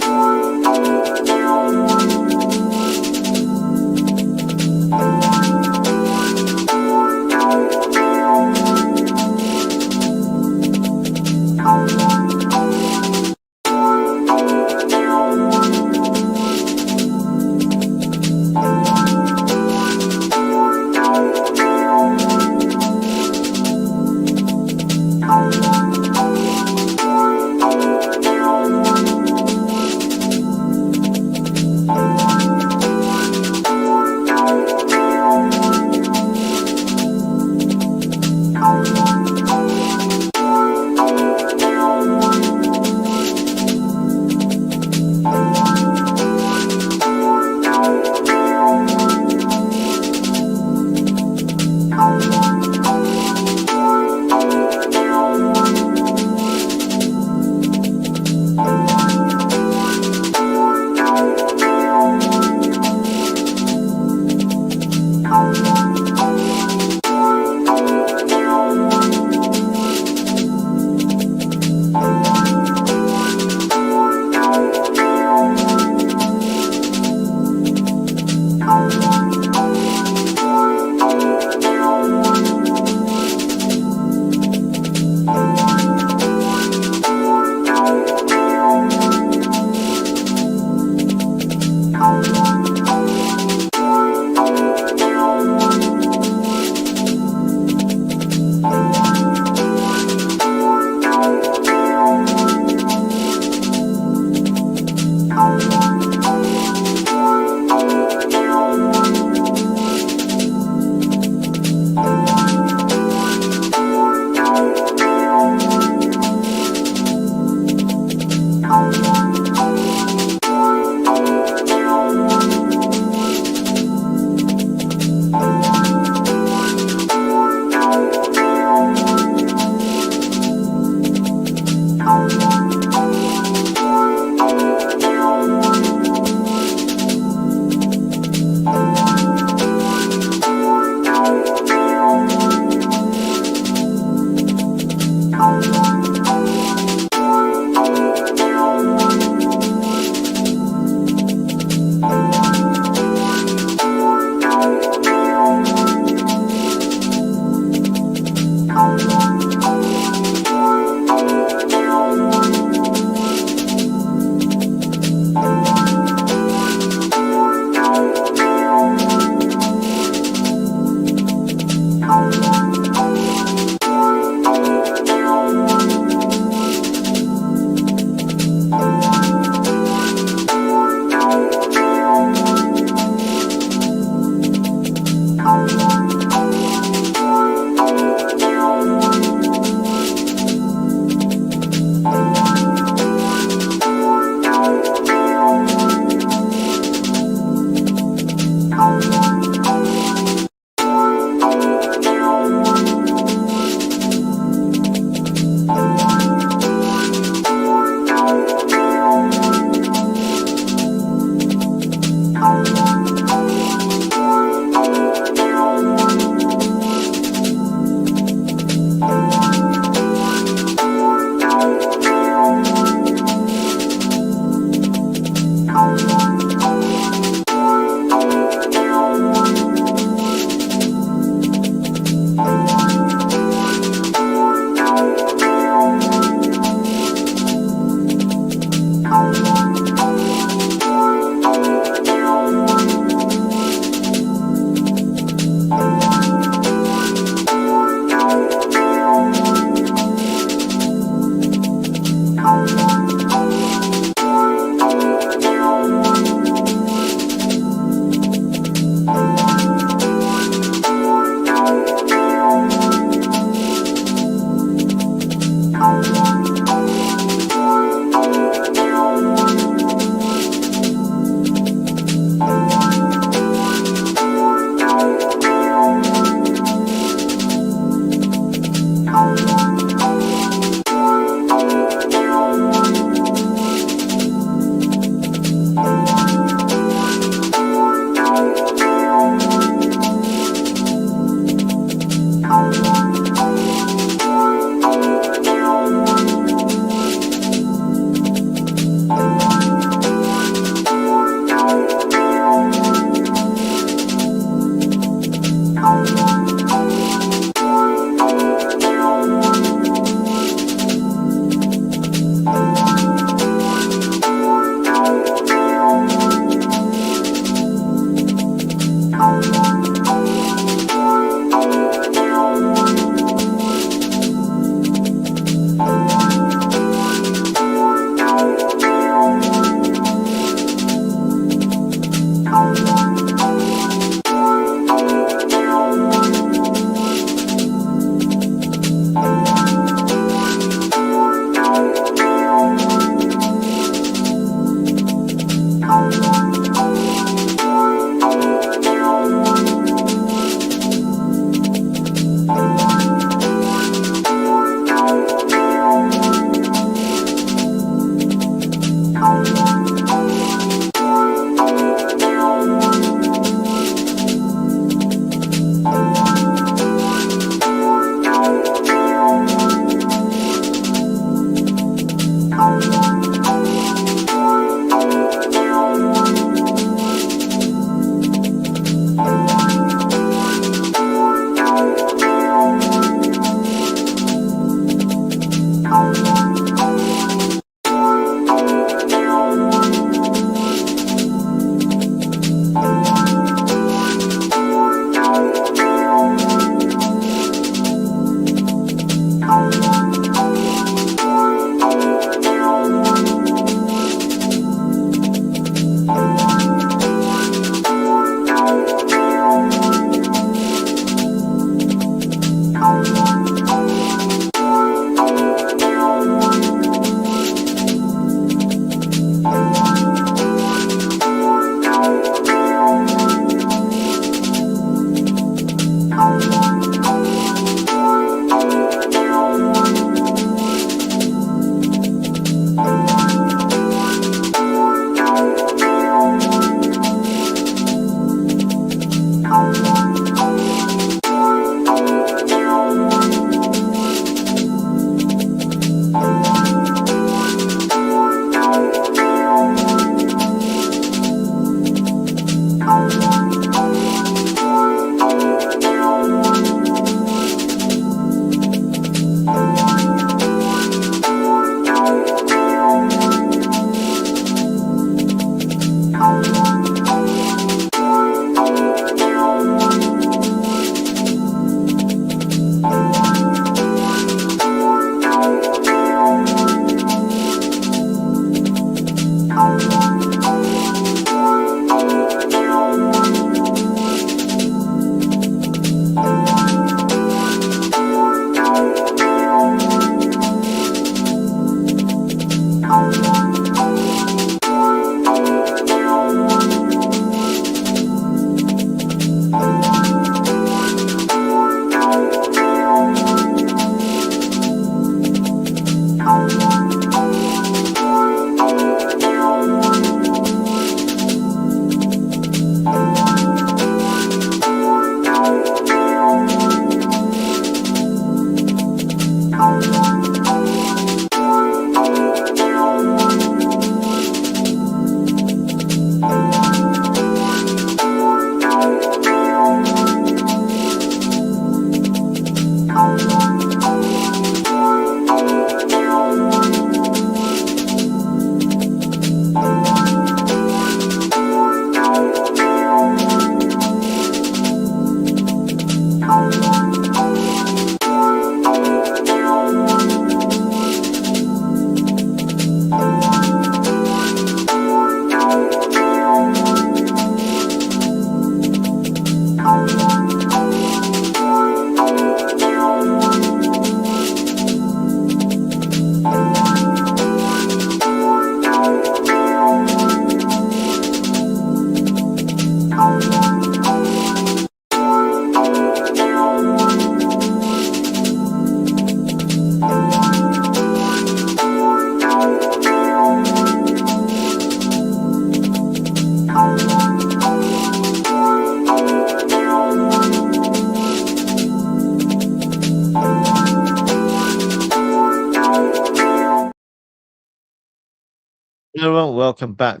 Hello, welcome back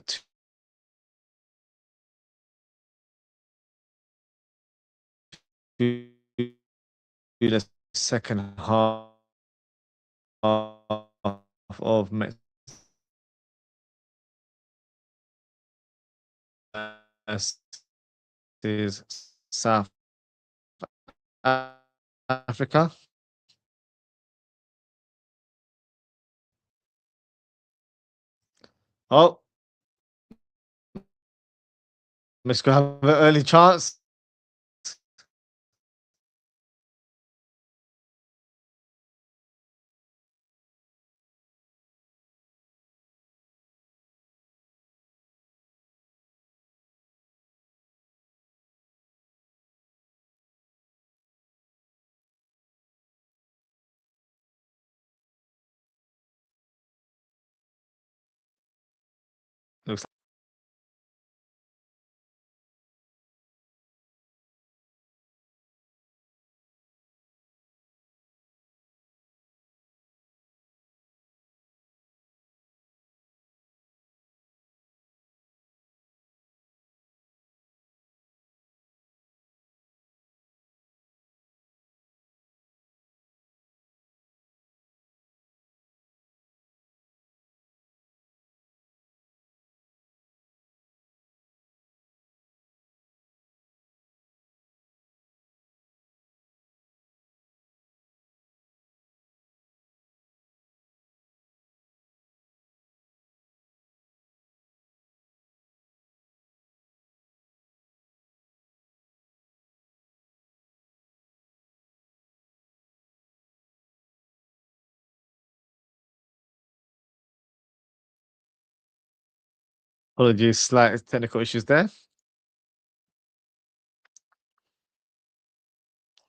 to the second half of versus South Africa. Oh, Mexico have an early chance. Looks Apologies, slight technical issues there.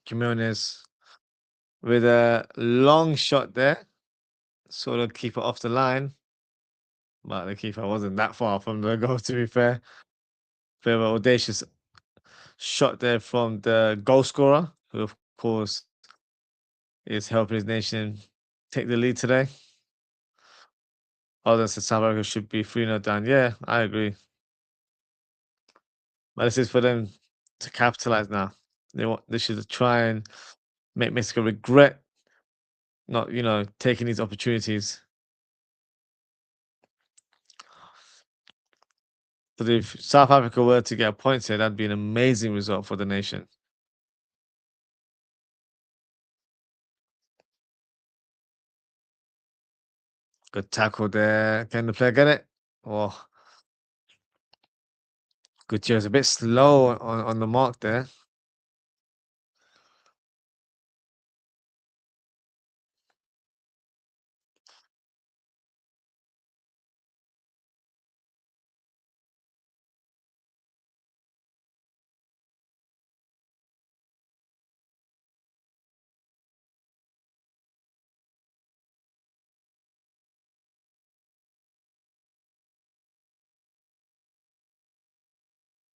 Jimenez with a long shot there, sort of keep it off the line, but the keeper wasn't that far from the goal. To be fair, very audacious shot there from the goal scorer, who of course is helping his nation take the lead today. Others said South Africa should be 3-0 down. Yeah, I agree. But this is for them to capitalize now. They should try and make Mexico regret not, taking these opportunities. But if South Africa were to get points here, that'd be an amazing result for the nation. Good tackle there. Can the player get it? Oh, Gutierrez a bit slow on the mark there.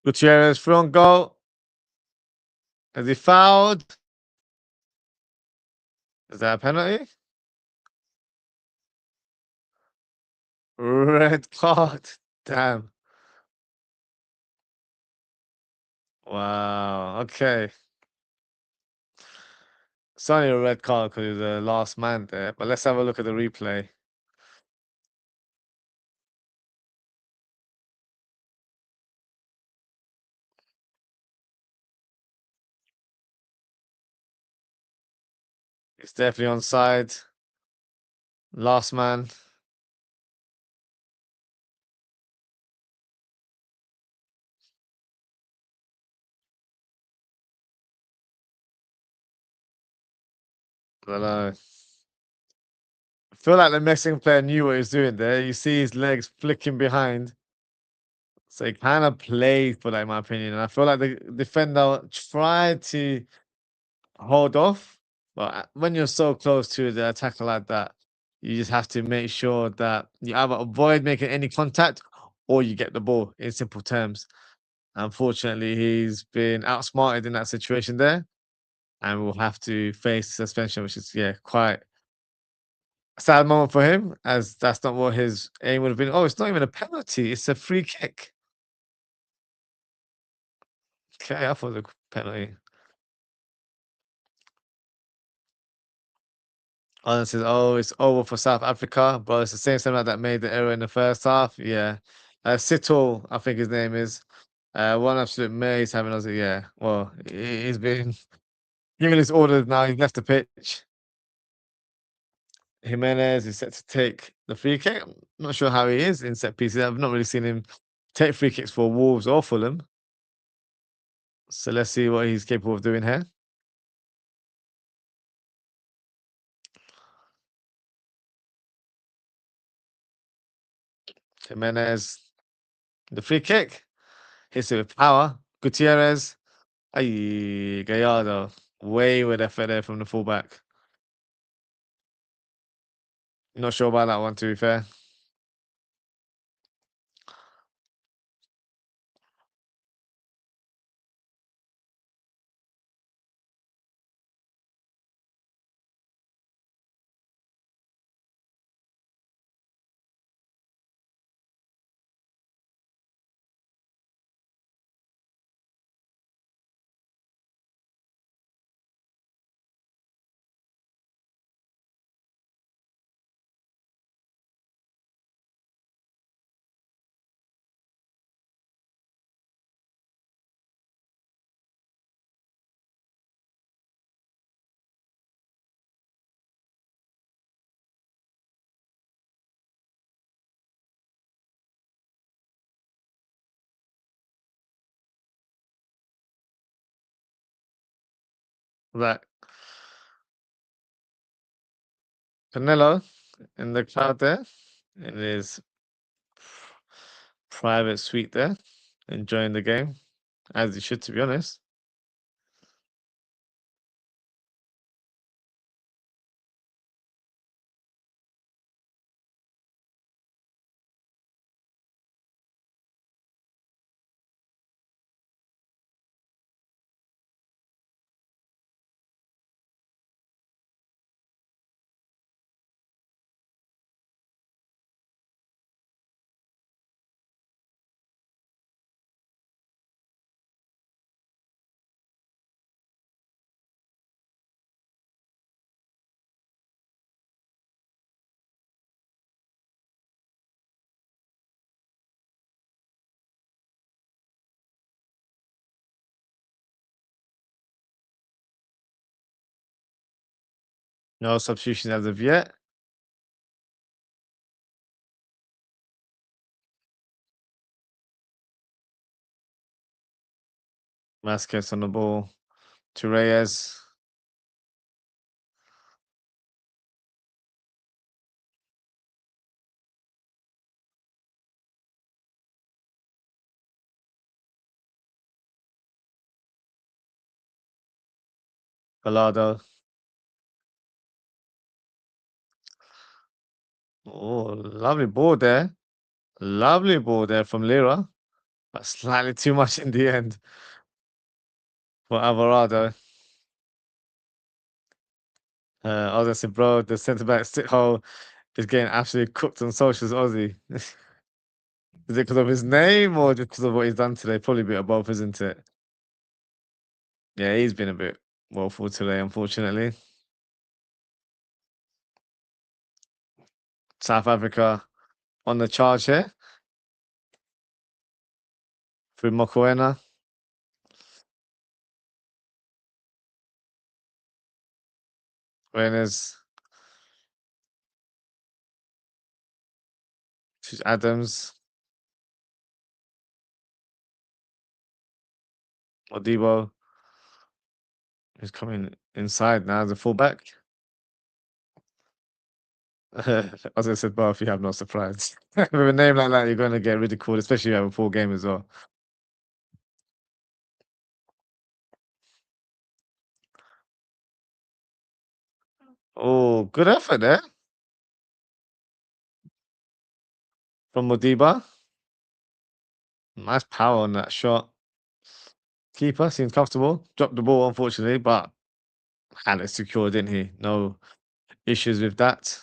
Gutierrez through on goal. Has he fouled? Is that a penalty? Red card. Damn. Wow. Okay. It's only a red card because he's the last man there. But let's have a look at the replay. It's definitely onside. Last man. But I feel like the Mexican player knew what he was doing there. You see his legs flicking behind. So he kind of played for that, in my opinion. And I feel like the defender tried to hold off. But when you're so close to the attacker like that, you just have to make sure that you either avoid making any contact or you get the ball in simple terms. Unfortunately, he's been outsmarted in that situation there and will have to face suspension, which is, yeah, quite sad moment for him, as that's not what his aim would have been. Oh, it's not even a penalty; it's a free kick. Okay, I thought it was a penalty. Honestly, oh, it's over for South Africa, bro. It's the same centre that made the error in the first half. Yeah, Sito, I think his name is. One absolute maze having us. Yeah, well, he's been given his orders now. He's left the pitch. Jimenez is set to take the free kick. I'm not sure how he is in set pieces. I've not really seen him take free kicks for Wolves or Fulham. So let's see what he's capable of doing here. Jimenez, the free kick, hits it with power. Gutierrez, ay, Gallardo, way with effort there from the fullback. Not sure about that one, to be fair. Right, Canelo in the crowd there, in his private suite there, enjoying the game, as he should, to be honest. No substitutions as of yet. Vasquez on the ball to Reyes. Gallardo. Oh, lovely ball there. Lovely ball there from Lira. But slightly too much in the end for Alvarado. Honestly, bro, the centre back sit hole is getting absolutely cooked on socials, Aussie. Is it because of his name or just because of what he's done today? Probably a bit of both, isn't it? Yeah, he's been a bit woeful today, unfortunately. South Africa on the charge here through Mokoena. Reyners to Adams. Odibo is coming inside now as a fullback. As I said, both you have no surprise. With a name like that, you're going to get ridiculed, especially if you have a full game as well. Oh, good effort there from Modiba. Nice power on that shot. Keeper seems comfortable. Dropped the ball, unfortunately, but had it secure, didn't he? No issues with that.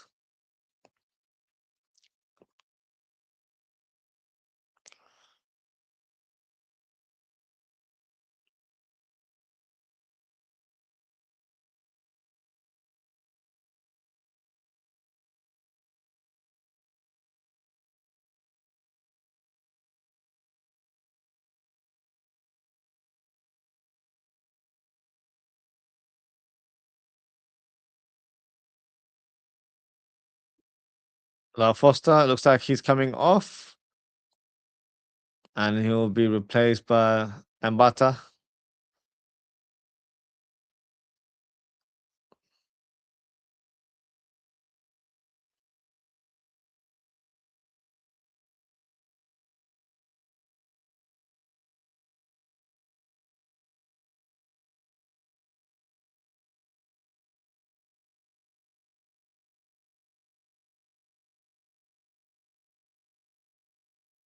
Foster looks like he's coming off, and he'll be replaced by Mbata.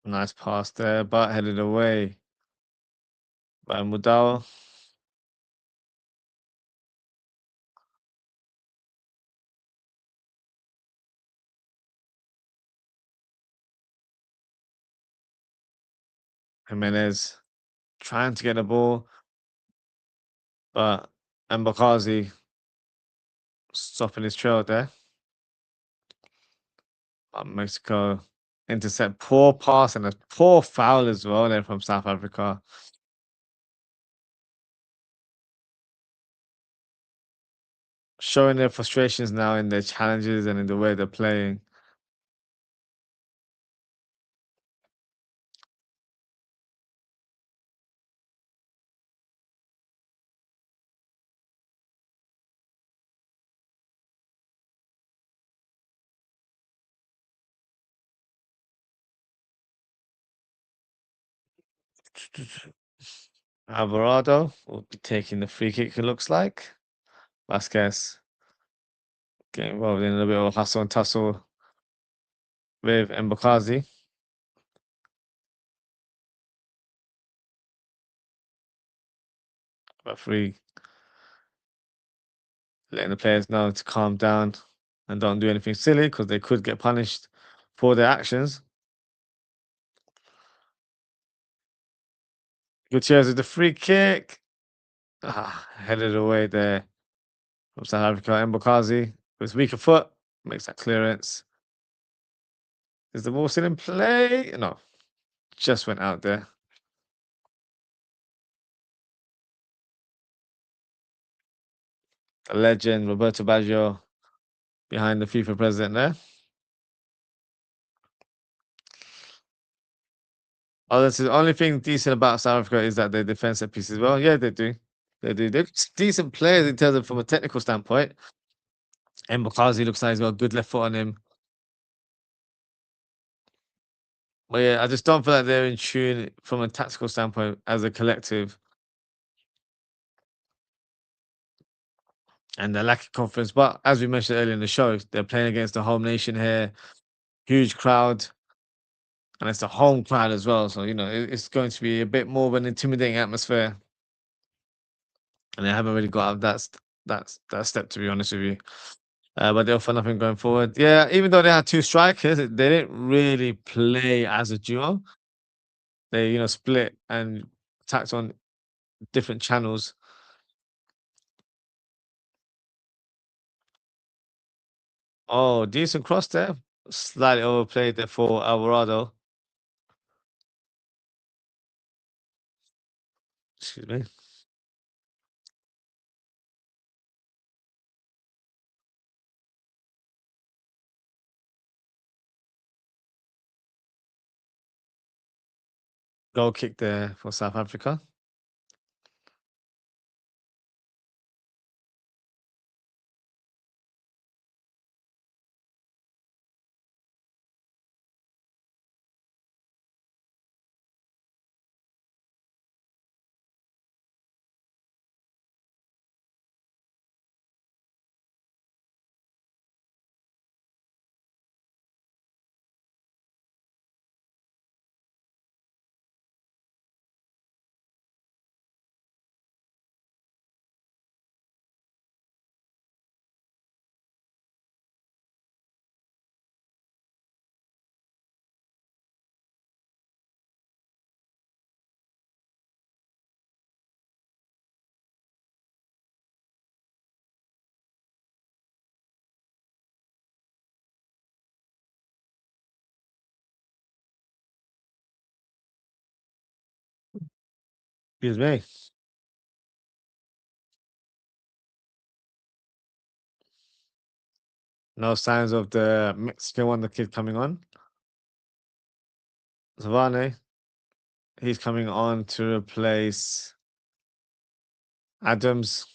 Nice pass there, but headed away by Mudau. Jimenez trying to get the ball, but Mbakazi stopping his trail there. But Mexico intercept, poor pass and a poor foul as well there from South Africa. Showing their frustrations now in their challenges and in the way they're playing. Alvarado will be taking the free kick, it looks like. Vasquez getting involved in a little bit of hustle and tussle with Mbakazi. Referee letting the players know to calm down and don't do anything silly because they could get punished for their actions. Gutierrez with the free kick. Headed away there from South Africa. Mbakazi with his weaker foot makes that clearance. Is the ball still in play? No, just went out there. The legend Roberto Baggio behind the FIFA president there. Oh, that's the only thing decent about South Africa is that they defend set pieces well. Yeah, they do. They do. They're decent players in terms of from a technical standpoint. And Mbakazi looks like he's got a good left foot on him. But yeah, I just don't feel like they're in tune from a tactical standpoint as a collective. And they're lacking confidence. But as we mentioned earlier in the show, they're playing against the home nation here. Huge crowd. And it's the home crowd as well. So, it's going to be a bit more of an intimidating atmosphere. And they haven't really got out that step, to be honest with you. But they offer nothing going forward. Yeah, even though they had two strikers, they didn't really play as a duo. They, split and attacked on different channels. Oh, decent cross there. Slightly overplayed there for Alvarado. Excuse me. Goal kick there for South Africa. Excuse me. No signs of the Mexican wonder kid coming on. Zavane, he's coming on to replace Adams.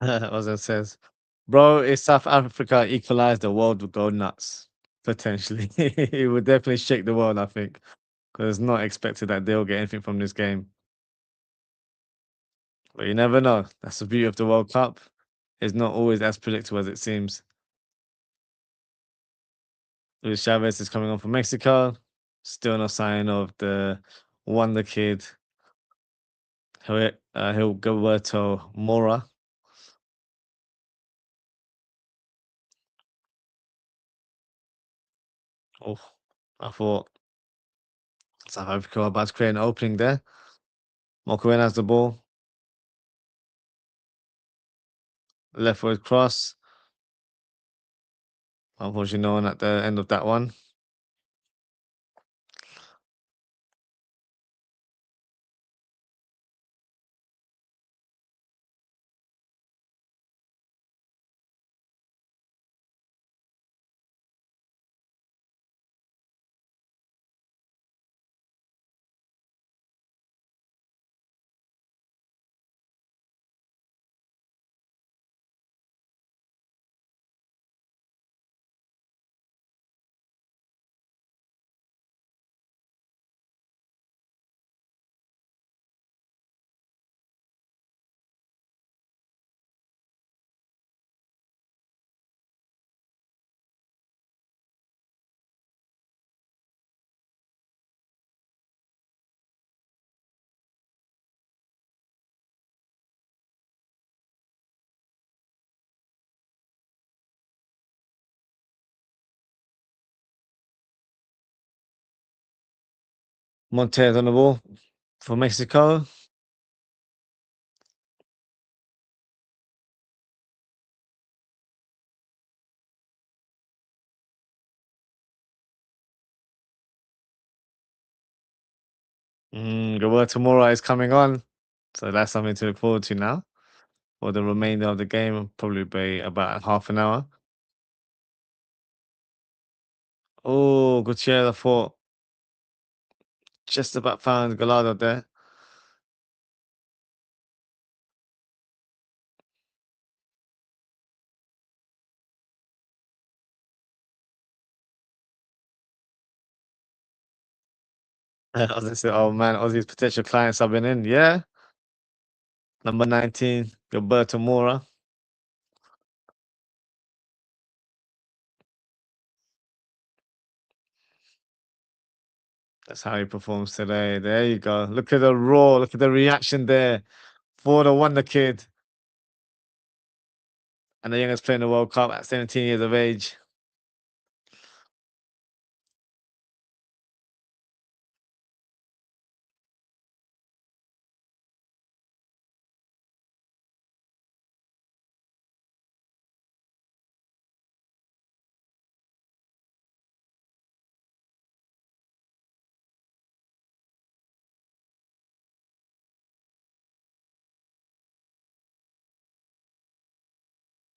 Ozan says, bro, if South Africa equalized, the world would go nuts. Potentially. It would definitely shake the world, I think. Because it's not expected that they'll get anything from this game. But you never know. That's the beauty of the World Cup. It's not always as predictable as it seems. Luis Chavez is coming on for Mexico. Still no sign of the wonder kid, Gilberto Mora. Oh, I thought South Africa were about to create an opening there. Mokoena has the ball. Left foot cross. Unfortunately, no one at the end of that one. Montez on the ball for Mexico. Gilberto Mora is coming on. So that's something to look forward to now. For the remainder of the game, probably be about half an hour. Oh, Gutierrez, I thought just about found Gallardo there. I was gonna say, oh man, Aussie's potential clients have been in. Yeah. Number 19, Gilberto Mora. That's how he performs today. There you go. Look at the roar. Look at the reaction there for the Wonder Kid. And the youngest player in the World Cup at 17 years of age.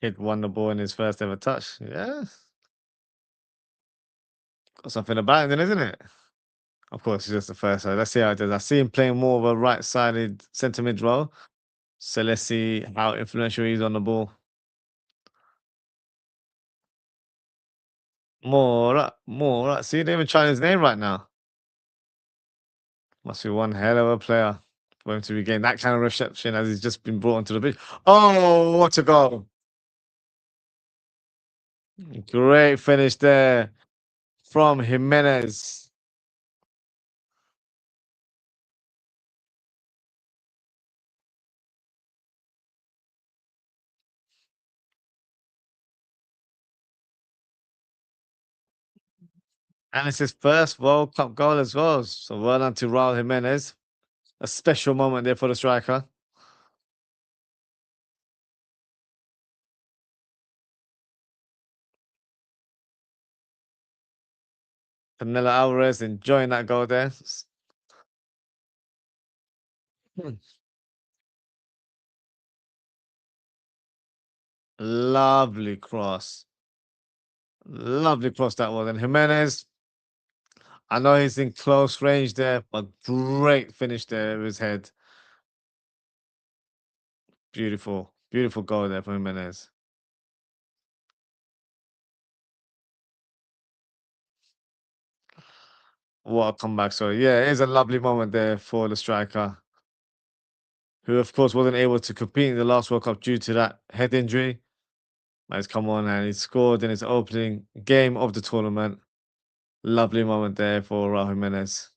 Kid won the ball in his first ever touch. Yeah, got something about him, then, isn't it? Of course, it's just the first. So let's see how it does. I see him playing more of a right-sided centre mid role. So let's see how influential he is on the ball. More up, more up. See, they're even trying his name right now. Must be one hell of a player for him to regain that kind of reception as he's just been brought onto the pitch. Oh, what a goal! Great finish there from Jimenez. And it's his first World Cup goal as well. So well done to Raul Jimenez. A special moment there for the striker. Canelo Alvarez enjoying that goal there. Hmm. Lovely cross. Lovely cross that was. And Jimenez, I know he's in close range there, but great finish there with his head. Beautiful. Beautiful goal there from Jimenez. What a comeback. So, yeah, it is a lovely moment there for the striker, who, of course, wasn't able to compete in the last World Cup due to that head injury. But he's come on and he scored in his opening game of the tournament. Lovely moment there for Raul Jimenez.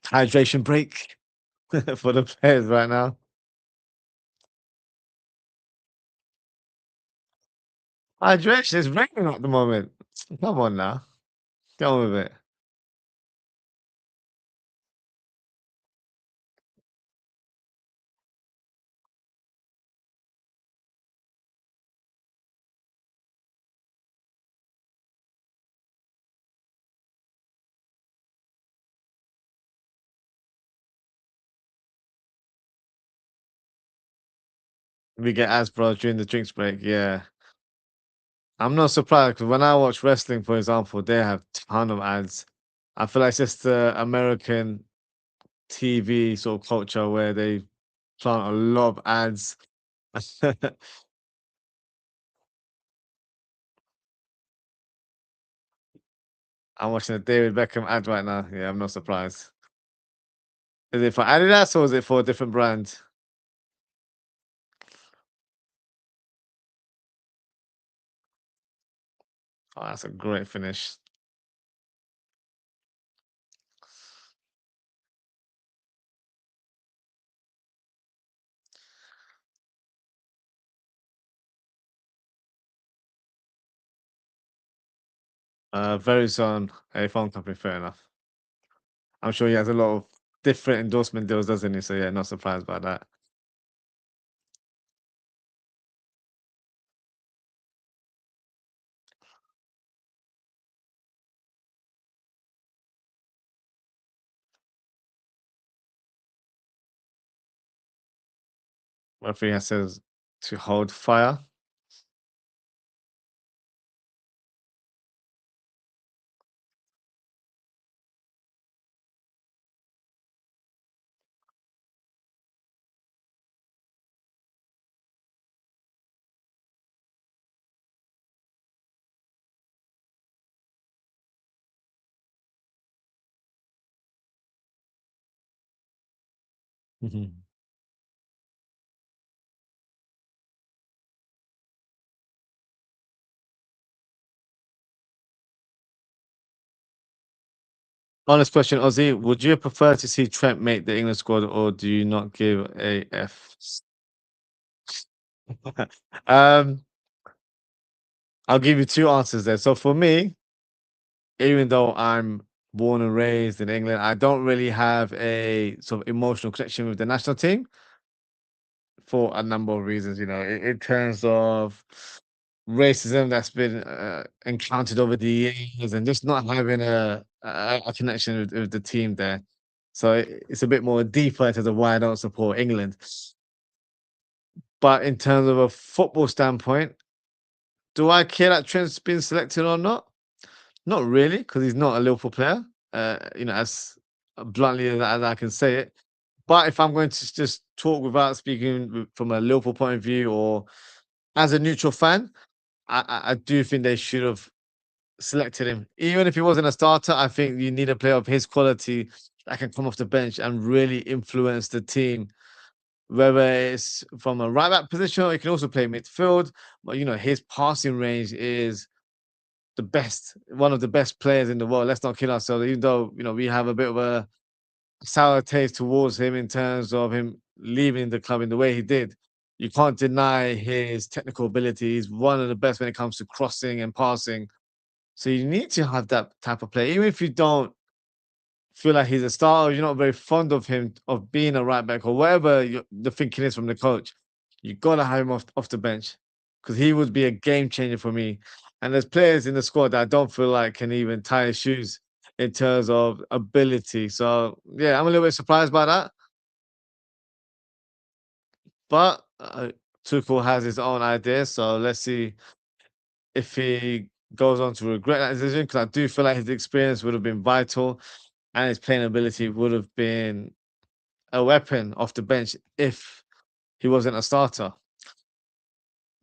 Hydration break for the players right now. Hydration is raining at the moment. Come on now. Get on with it. We get Asbro during the drinks break. Yeah. I'm not surprised because when I watch wrestling, for example, they have ton of ads. I feel like it's just the American TV sort of culture where they plant a lot of ads. I'm watching a David Beckham ad right now. Yeah, I'm not surprised. Is it for Adidas or is it for a different brand? Oh, that's a great finish. Verizon, a phone company, fair enough. I'm sure he has a lot of different endorsement deals, doesn't he? So yeah, not surprised by that. Referee says to hold fire. Mhm. Honest question, Ozzy. Would you prefer to see Trent make the England squad or do you not give a F? um, I'll give you two answers there. So for me, even though I'm born and raised in England, I don't really have a sort of emotional connection with the national team for a number of reasons. You know, in terms of racism that's been encountered over the years, and just not having a connection with the team there. So it's a bit more deeper into the why I don't support England. But in terms of a football standpoint, do I care that Trent's been selected or not? Not really, because he's not a Liverpool player. As bluntly as I can say it. But if I'm going to just talk without speaking from a Liverpool point of view or as a neutral fan, I do think they should have selected him. Even if he wasn't a starter, I think you need a player of his quality that can come off the bench and really influence the team, whether it's from a right back position or he can also play midfield. But his passing range is the best, one of the best players in the world. Let's not kill ourselves, even though we have a bit of a sour taste towards him in terms of him leaving the club in the way he did. You can't deny his technical ability. He's one of the best when it comes to crossing and passing. So you need to have that type of play, even if you don't feel like he's a star or you're not very fond of him of being a right back or whatever the thinking is from the coach. You gotta have him off the bench because he would be a game changer for me. And there's players in the squad that I don't feel like can even tie his shoes in terms of ability. So yeah, I'm a little bit surprised by that. But Tuchel has his own ideas, so let's see if he goes on to regret that decision. Because I do feel like his experience would have been vital, and his playing ability would have been a weapon off the bench if he wasn't a starter.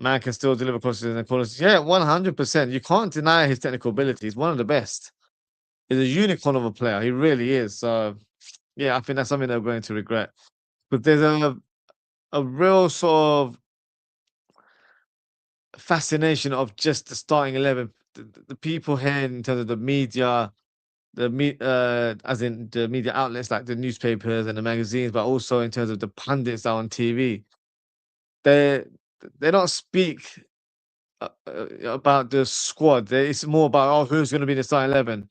Man can still deliver crosses in the corners. Yeah, 100%. You can't deny his technical ability. He's one of the best. He's a unicorn of a player. He really is. So yeah, I think that's something they're going to regret. But there's a real sort of fascination of just the starting 11. The people here in terms of the media, as in the media outlets like the newspapers and the magazines, but also in terms of the pundits that are on TV, they they don't speak about the squad. It's more about who's going to be the starting 11.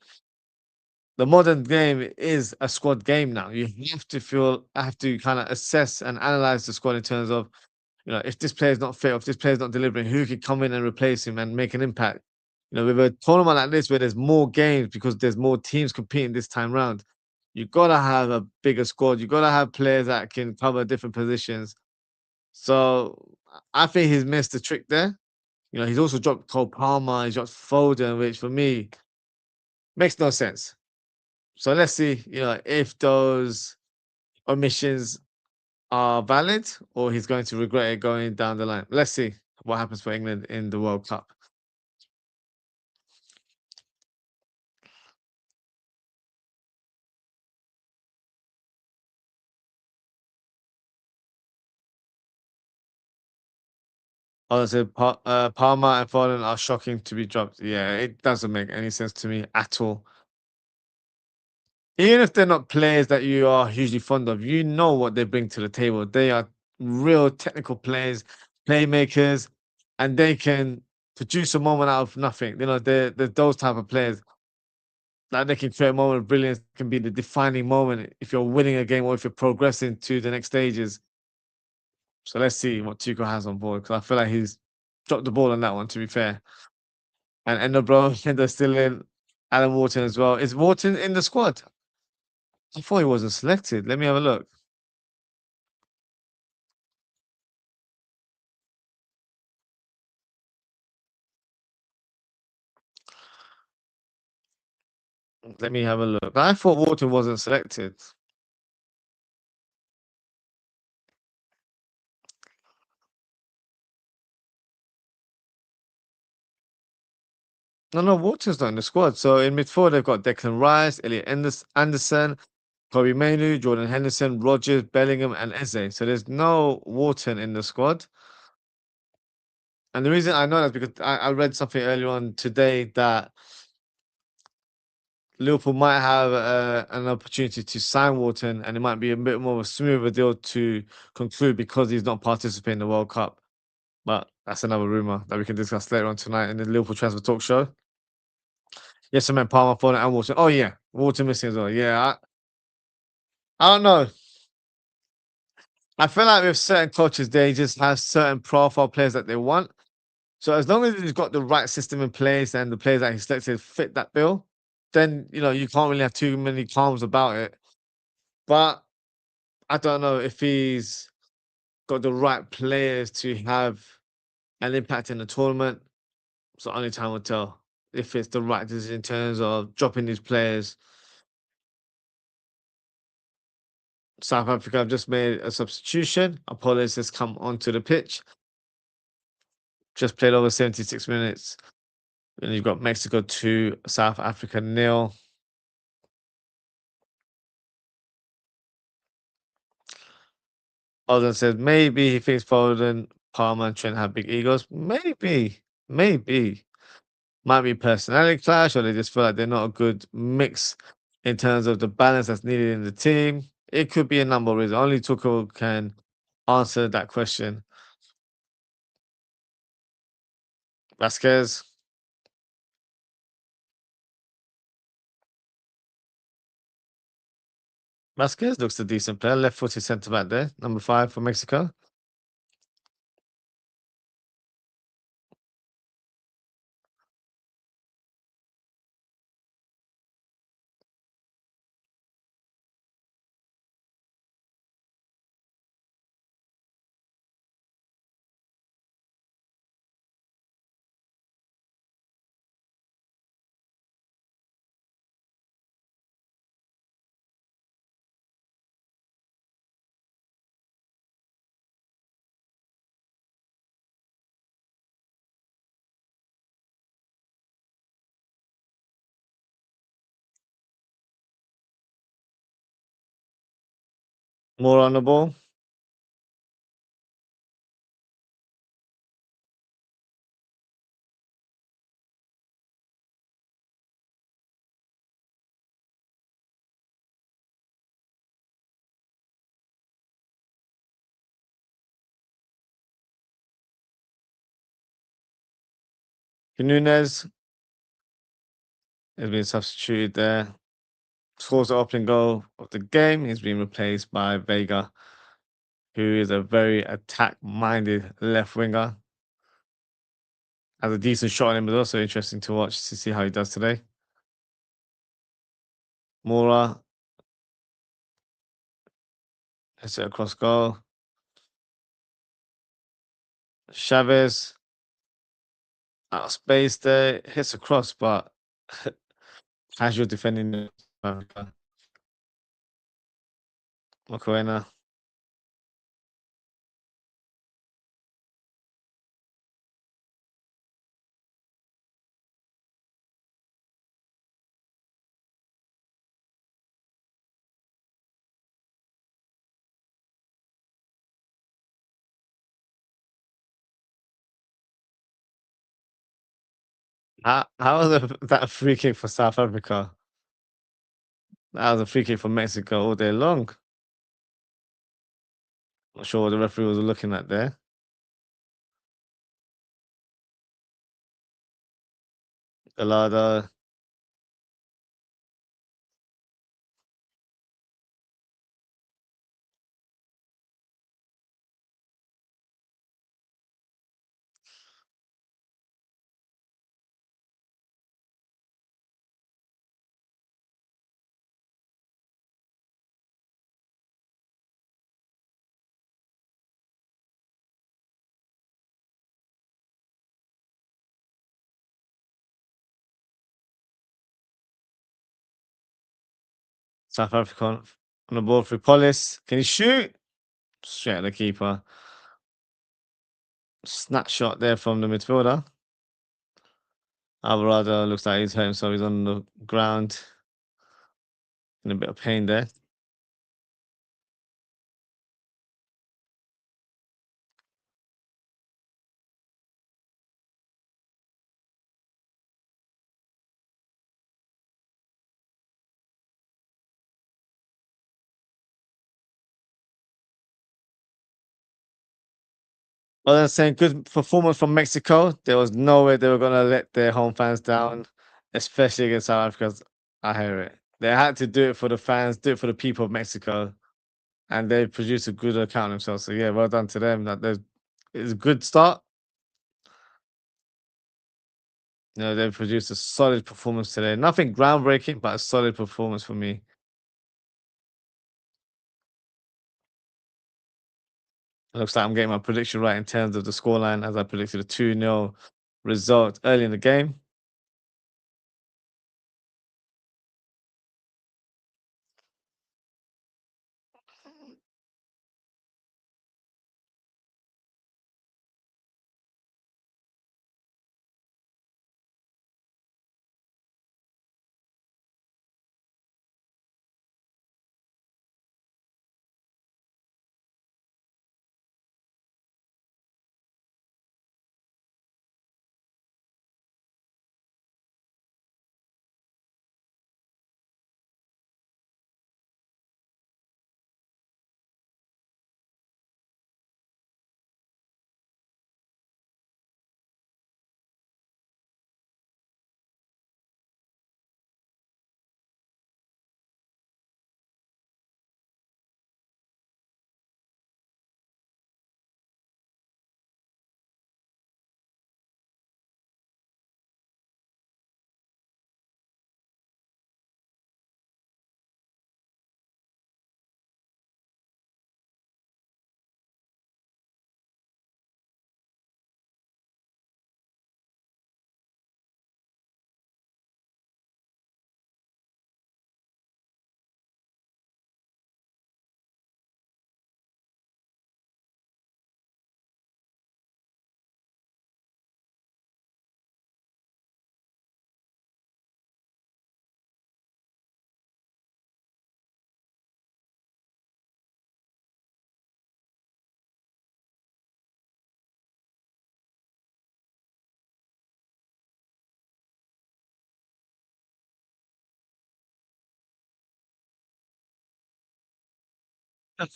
The modern game is a squad game now. You have to kind of assess and analyze the squad in terms of if this player's not fit, or if this player's not delivering, who could come in and replace him and make an impact. With a tournament like this where there's more games because there's more teams competing this time round, you gotta have a bigger squad. You gotta have players that can cover different positions. So I think he's missed the trick there. He's also dropped Cole Palmer, he's dropped Foden, which for me makes no sense. So let's see, if those omissions are valid or he's going to regret it going down the line. Let's see what happens for England in the World Cup. Honestly, Palmer and Foden are shocking to be dropped. Yeah, it doesn't make any sense to me at all. Even if they're not players that you are hugely fond of, you know what they bring to the table. They are real technical players, playmakers, and they can produce a moment out of nothing. They're those type of players that they can create a moment of brilliance, can be the defining moment if you're winning a game or if you're progressing to the next stages. So let's see what Tuchel has on board because I feel like he's dropped the ball on that one, to be fair. And Endo Bro, Endo's still in. Alan Wharton as well. Is Wharton in the squad? I thought he wasn't selected. Let me have a look. Let me have a look. I thought Wharton wasn't selected. No, Wharton's not in the squad. So in midfield, they've got Declan Rice, Elliot Anderson, Kobe Mainu, Jordan Henderson, Rogers, Bellingham, and Eze. So there's no Wharton in the squad. And the reason I know that is because I read something earlier on today that Liverpool might have an opportunity to sign Wharton, and it might be a bit more of a smoother deal to conclude because he's not participating in the World Cup. But that's another rumor that we can discuss later on tonight in the Liverpool Transfer Talk Show. Yes, I meant Palmer, Foden, and Wharton. Oh yeah, Wharton missing as well. Yeah, I don't know. I feel like with certain coaches, they just have certain profile players that they want. So as long as he's got the right system in place and the players that he selected fit that bill, then you can't really have too many qualms about it. But I don't know if he's got the right players to have an impact in the tournament. So only time will tell if it's the right decision in terms of dropping these players. South Africa have just made a substitution. Apollos has come onto the pitch. Just played over 76 minutes. And you've got Mexico 2, South Africa 0. Alden said maybe he thinks Foden, Palmer, and Trent have big egos. Maybe. Might be personality clash, or they just feel like they're not a good mix in terms of the balance that's needed in the team. It could be a number of reasons. Only Tuchel can answer that question. Vasquez. Vasquez looks a decent player. Left-footed centre back there, number 5 for Mexico. More on the ball. Nunez has been substituted there. Scores the opening goal of the game. He's been replaced by Vega, who is a very attack-minded left winger. Has a decent shot on him, but also interesting to watch to see how he does today. Mora hits it across goal. Chavez out of space there, hits across, but casual defending. Macarena. How was that a free kick for South Africa? That was a free kick for Mexico all day long. Not sure what the referee was looking at there. Gallardo. South Africa on the ball for Polis. Can he shoot? Straight at the keeper. Snapshot there from the midfielder. Alvarado looks like he's hurt, so he's on the ground in a bit of pain there. Well, I'm saying good performance from Mexico. There was no way they were going to let their home fans down, especially against South Africa. I hear it. They had to do it for the fans, do it for the people of Mexico, and they produced a good account of themselves. So yeah, well done to them. It's a good start. You know, they produced a solid performance today. Nothing groundbreaking, but a solid performance for me. Looks like I'm getting my prediction right in terms of the scoreline, as I predicted a 2-0 result early in the game.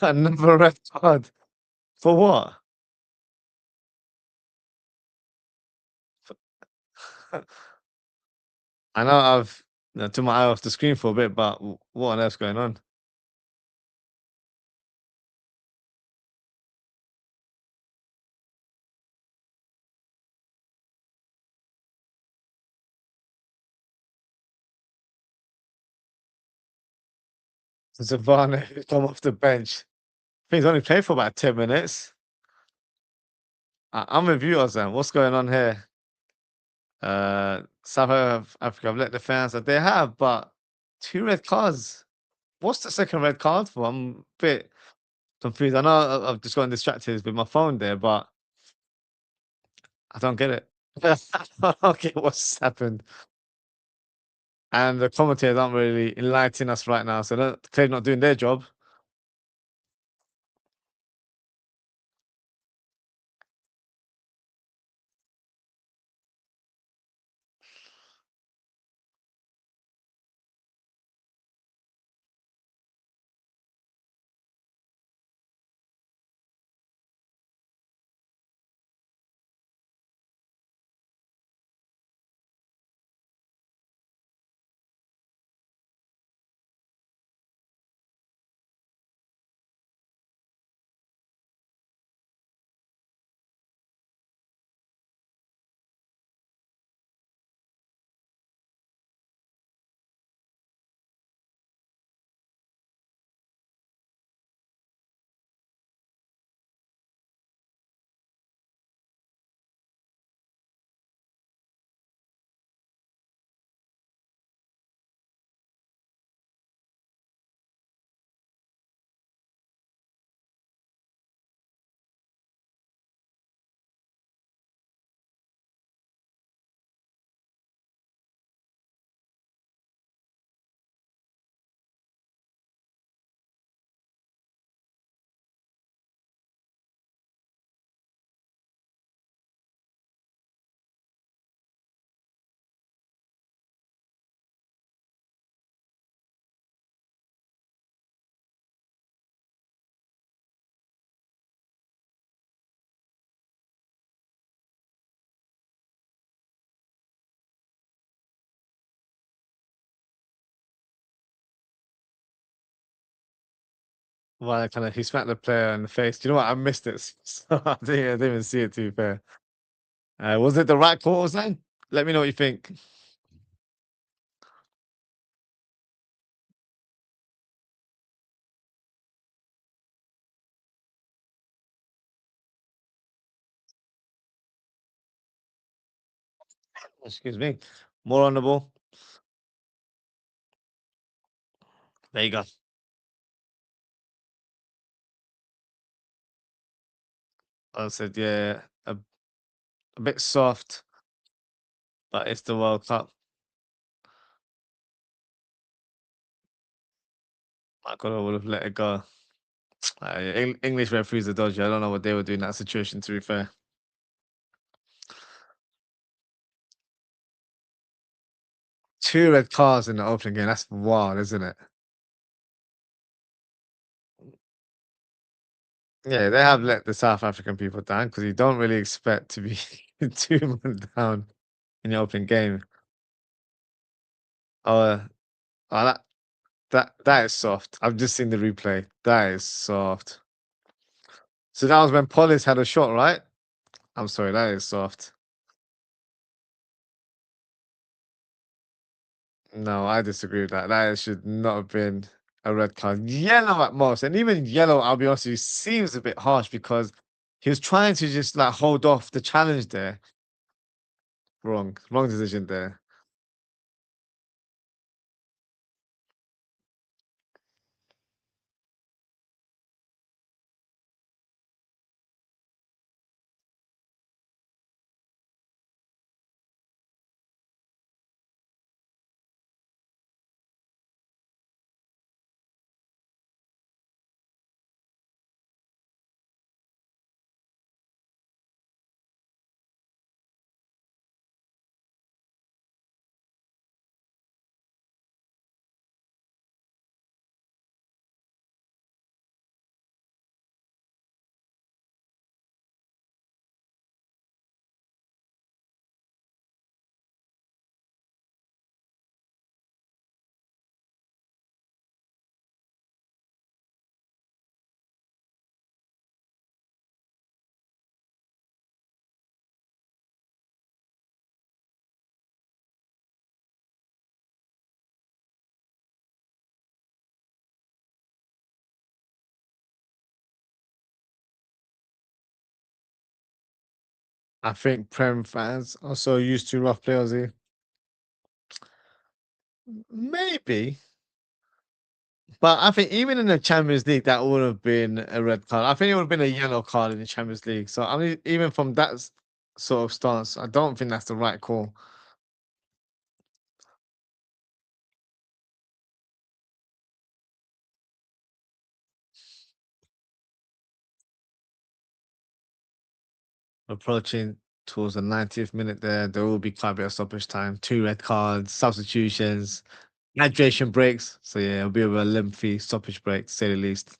Another red card. For what? I know I've took my eye off the screen for a bit, but what on earth's going on? Zavana who come off the bench. I think he's only played for about 10 minutes. I'm with you, Ozan. What's going on here? South Africa have let the fans that they have, but two red cards. What's the second red card for? I'm a bit confused. I know I've just gotten distracted with my phone there, but I don't get it. I don't get what's happened. And the commentators aren't really enlightening us right now, so they're not doing their job. Well, kind of he smacked the player in the face. Do you know what? I missed it, so I didn't even see it. To be fair, was it the right call, Ozan? Let me know what you think. Excuse me. More on the ball. There you go. I said, yeah, a bit soft, but it's the World Cup. I could have would have let it go. English referees are dodgy. I don't know what they would do in that situation, to be fair. Two red cards in the opening game. That's wild, isn't it? Yeah, they have let the South African people down because you don't really expect to be 2-1 down in the opening game. Oh, that is soft. I've just seen the replay. That is soft. So that was when Polis had a shot, right? I'm sorry, that is soft. No, I disagree with that. That should not have been a red card. Yellow at most. And even yellow, I'll be honest with you, seems a bit harsh because he was trying to just like hold off the challenge there. Wrong. Wrong decision there. I think Prem fans are so used to rough players here. Maybe. But I think even in the Champions League, that would have been a red card. I think it would have been a yellow card in the Champions League. So I mean, even from that sort of stance, I don't think that's the right call. Approaching towards the 90th minute there will be quite a bit of stoppage time. Two red cards, substitutions, hydration breaks. So yeah, it'll be a lengthy stoppage break, to say the least.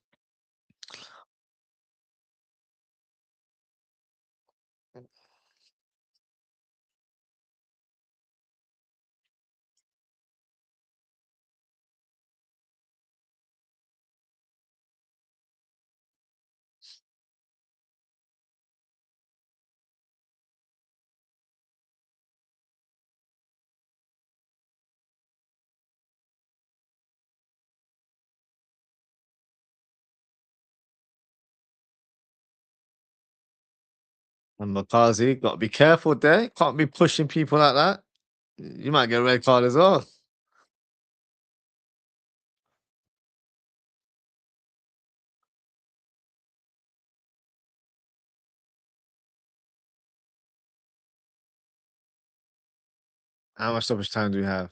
And McCarthy, got to be careful there. Can't be pushing people like that. You might get a red card as well. How much stoppage time do we have?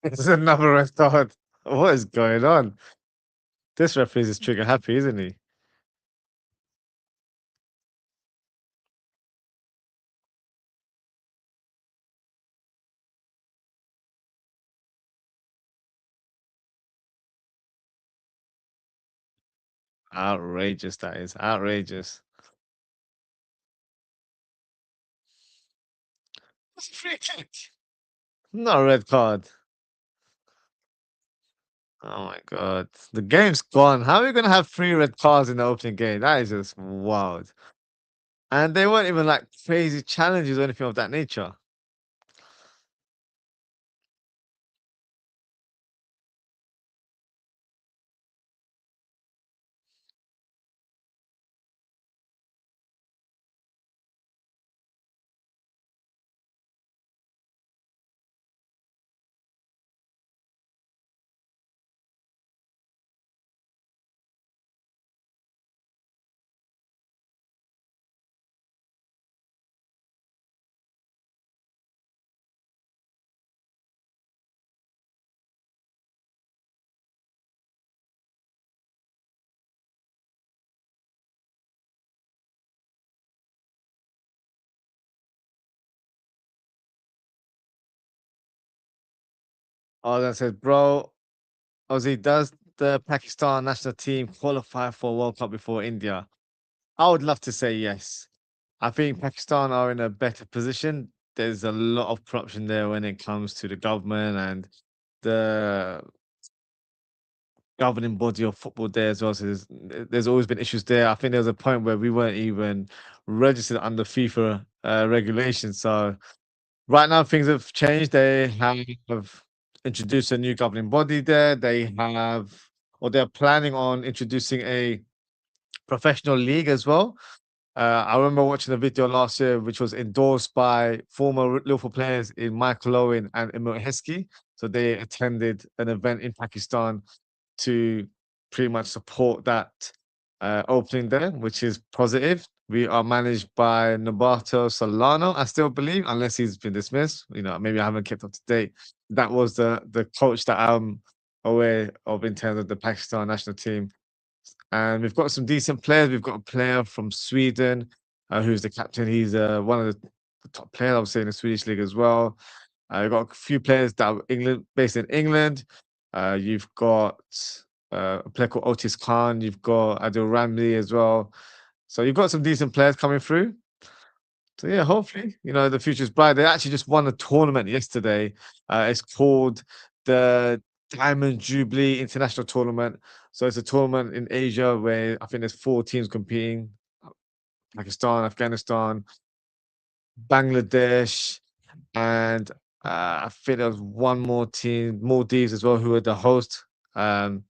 It's another red card. What is going on? This referee is trigger happy, isn't he? Outrageous, that is. Outrageous. It's a free kick. Not a red card. Oh my god. The game's gone. How are we gonna have three red cards in the opening game? That is just wild. And they weren't even like crazy challenges or anything of that nature. Oh, that says, bro, Ozzy, does the Pakistan national team qualify for World Cup before India? I would love to say yes. I think Pakistan are in a better position. There's a lot of corruption there when it comes to the government and the governing body of football there as well. So there's always been issues there. I think there was a point where we weren't even registered under FIFA regulations. So right now things have changed. They have introduced a new governing body there. They have, or they're planning on introducing a professional league as well. I remember watching a video last year which was endorsed by former Liverpool players in Michael Owen and Emil Heskey. So they attended an event in Pakistan to pretty much support that opening there, which is positive. We are managed by Nobato Solano, I still believe, unless he's been dismissed. You know, maybe I haven't kept up to date. That was the coach that I'm aware of in terms of the Pakistan national team. And we've got some decent players. We've got a player from Sweden who's the captain. He's one of the top players, I would say, in the Swedish league as well. You've got a few players that are England based in England. You've got a player called Otis Khan. You've got Adil Ramli as well. So you've got some decent players coming through. So yeah, hopefully, you know, the future's bright. They actually just won a tournament yesterday. It's called the Diamond Jubilee International Tournament. So it's a tournament in Asia where I think there's four teams competing: Pakistan, Afghanistan, Bangladesh, and I think there was one more team, Maldives as well, who were the host. So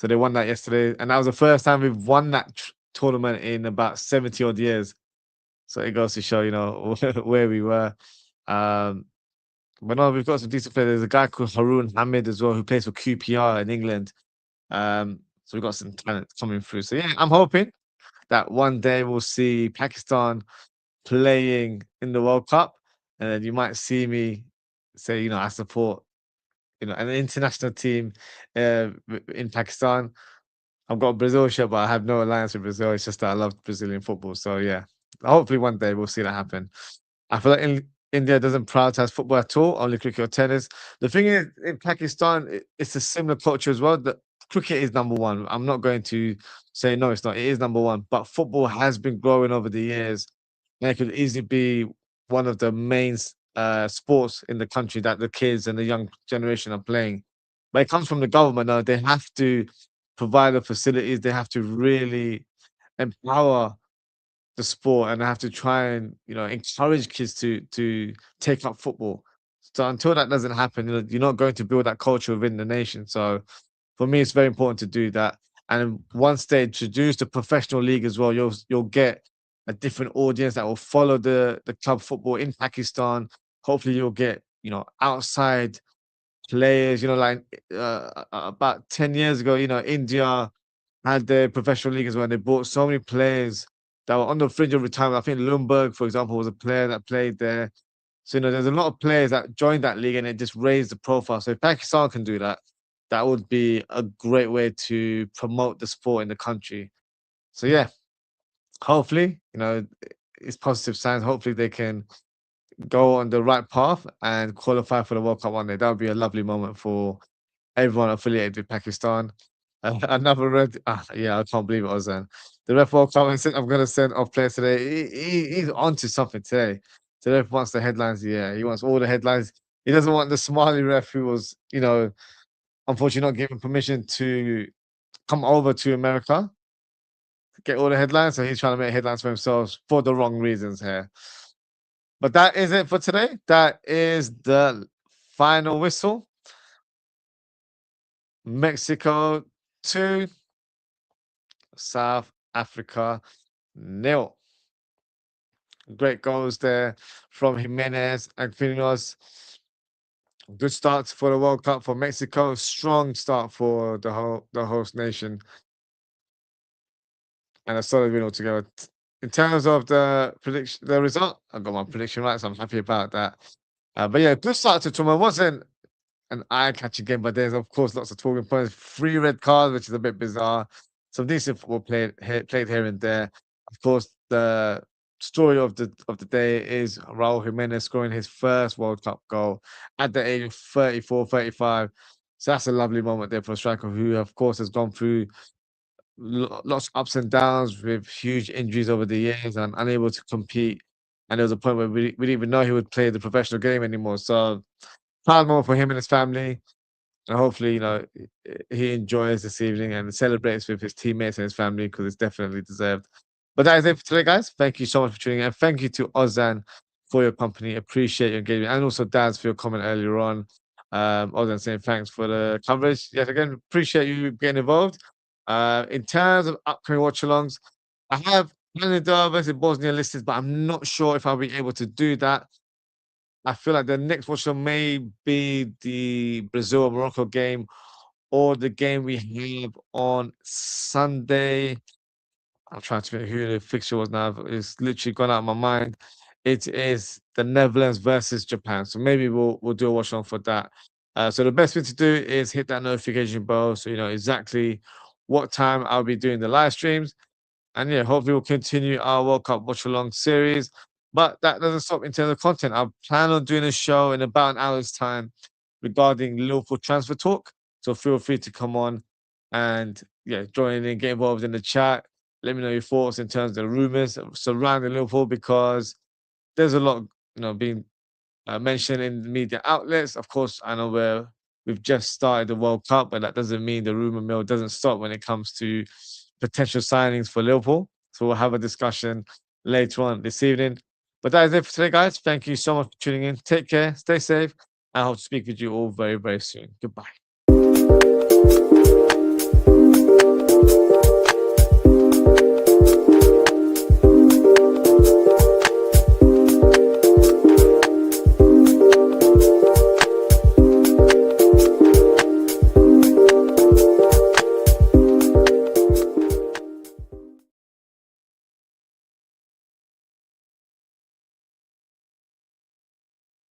they won that yesterday, and that was the first time we've won that tournament in about 70 odd years. So it goes to show, you know, where we were. Um, but no, we've got some decent players. There's a guy called Haroon Hamid as well who plays for QPR in England. So we've got some talent coming through. So yeah, I'm hoping that one day we'll see Pakistan playing in the World Cup, and then you might see me say, you know, I support, you know, an international team in Pakistan. I've got a Brazil shirt, but I have no alliance with Brazil. It's just that I love Brazilian football. So yeah, hopefully one day we'll see that happen. I feel like India doesn't prioritize football at all, only cricket or tennis. The thing is, in Pakistan, it's a similar culture as well. That cricket is number one. I'm not going to say no, it's not. It is number one, but football has been growing over the years, and it could easily be one of the main sports in the country that the kids and the young generation are playing. But it comes from the government now. They have to provide the facilities. They have to really empower the sport, and I have to try and, you know, encourage kids to take up football. So until that doesn't happen, you know, you're not going to build that culture within the nation. So for me, it's very important to do that. And once they introduce the professional league as well, you'll get a different audience that will follow the club football in Pakistan. Hopefully, you'll get, you know, outside players. You know, like about 10 years ago, you know, India had their professional league as well. They bought so many players that were on the fringe of retirement. I think Lundberg, for example, was a player that played there. So, there's a lot of players that joined that league and it just raised the profile. So if Pakistan can do that, that would be a great way to promote the sport in the country. So yeah, hopefully, it's positive signs. Hopefully they can go on the right path and qualify for the World Cup one day. That would be a lovely moment for everyone affiliated with Pakistan. Another red, yeah, I can't believe it, Ozan. The ref World Cup and said, I'm going to send off players today. He's onto something today. The ref wants the headlines. Yeah, he wants all the headlines. He doesn't want the Somali ref who was, unfortunately not given permission to come over to America, get all the headlines. So he's trying to make headlines for himself for the wrong reasons here. But that is it for today. That is the final whistle. Mexico 2, South Africa 0. Great goals there from Jimenez and Quinones. Good start for the World Cup for Mexico. Strong start for the host nation. And a solid win altogether. In terms of the result, I got my prediction right, so I'm happy about that. But yeah, good start to tournament. Wasn't an eye-catching game, but there's of course lots of talking points. 3 red cards, which is a bit bizarre. Some decent football played here and there. Of course, the story of the day is Raul Jimenez scoring his first World Cup goal at the age of 34, 35. So that's a lovely moment there for a striker who, of course, has gone through lots of ups and downs with huge injuries over the years and unable to compete. And there was a point where we didn't even know he would play the professional game anymore. So proud moment for him and his family. And hopefully, he enjoys this evening and celebrates with his teammates and his family because it's definitely deserved. But that is it for today, guys. Thank you so much for tuning in. Thank you to Ozan for your company. Appreciate your engagement. And also Daz for your comment earlier on. Ozan saying thanks for the coverage. Yet again, appreciate you getting involved. In terms of upcoming watch-alongs, I have Canada versus Bosnia listed, but I'm not sure if I'll be able to do that. I feel like the next watch may be the Brazil Morocco game or the game we have on Sunday. I'm trying to think who the fixture was now. It's literally gone out of my mind. It is the Netherlands versus Japan. So maybe we'll do a watch on for that. So the best thing to do is hit that notification bell so you know exactly what time I'll be doing the live streams. And yeah, hopefully we'll continue our World Cup watch along series. But that doesn't stop in terms of content. I plan on doing a show in about an hour's time regarding Liverpool transfer talk. So feel free to come on and yeah, join in, get involved in the chat. Let me know your thoughts in terms of the rumors surrounding Liverpool because there's a lot, being mentioned in the media outlets. Of course, I know we've just started the World Cup, but that doesn't mean the rumor mill doesn't stop when it comes to potential signings for Liverpool. So we'll have a discussion later on this evening. But that is it for today, guys. Thank you so much for tuning in. Take care, stay safe, and I hope to speak with you all very, very soon. Goodbye.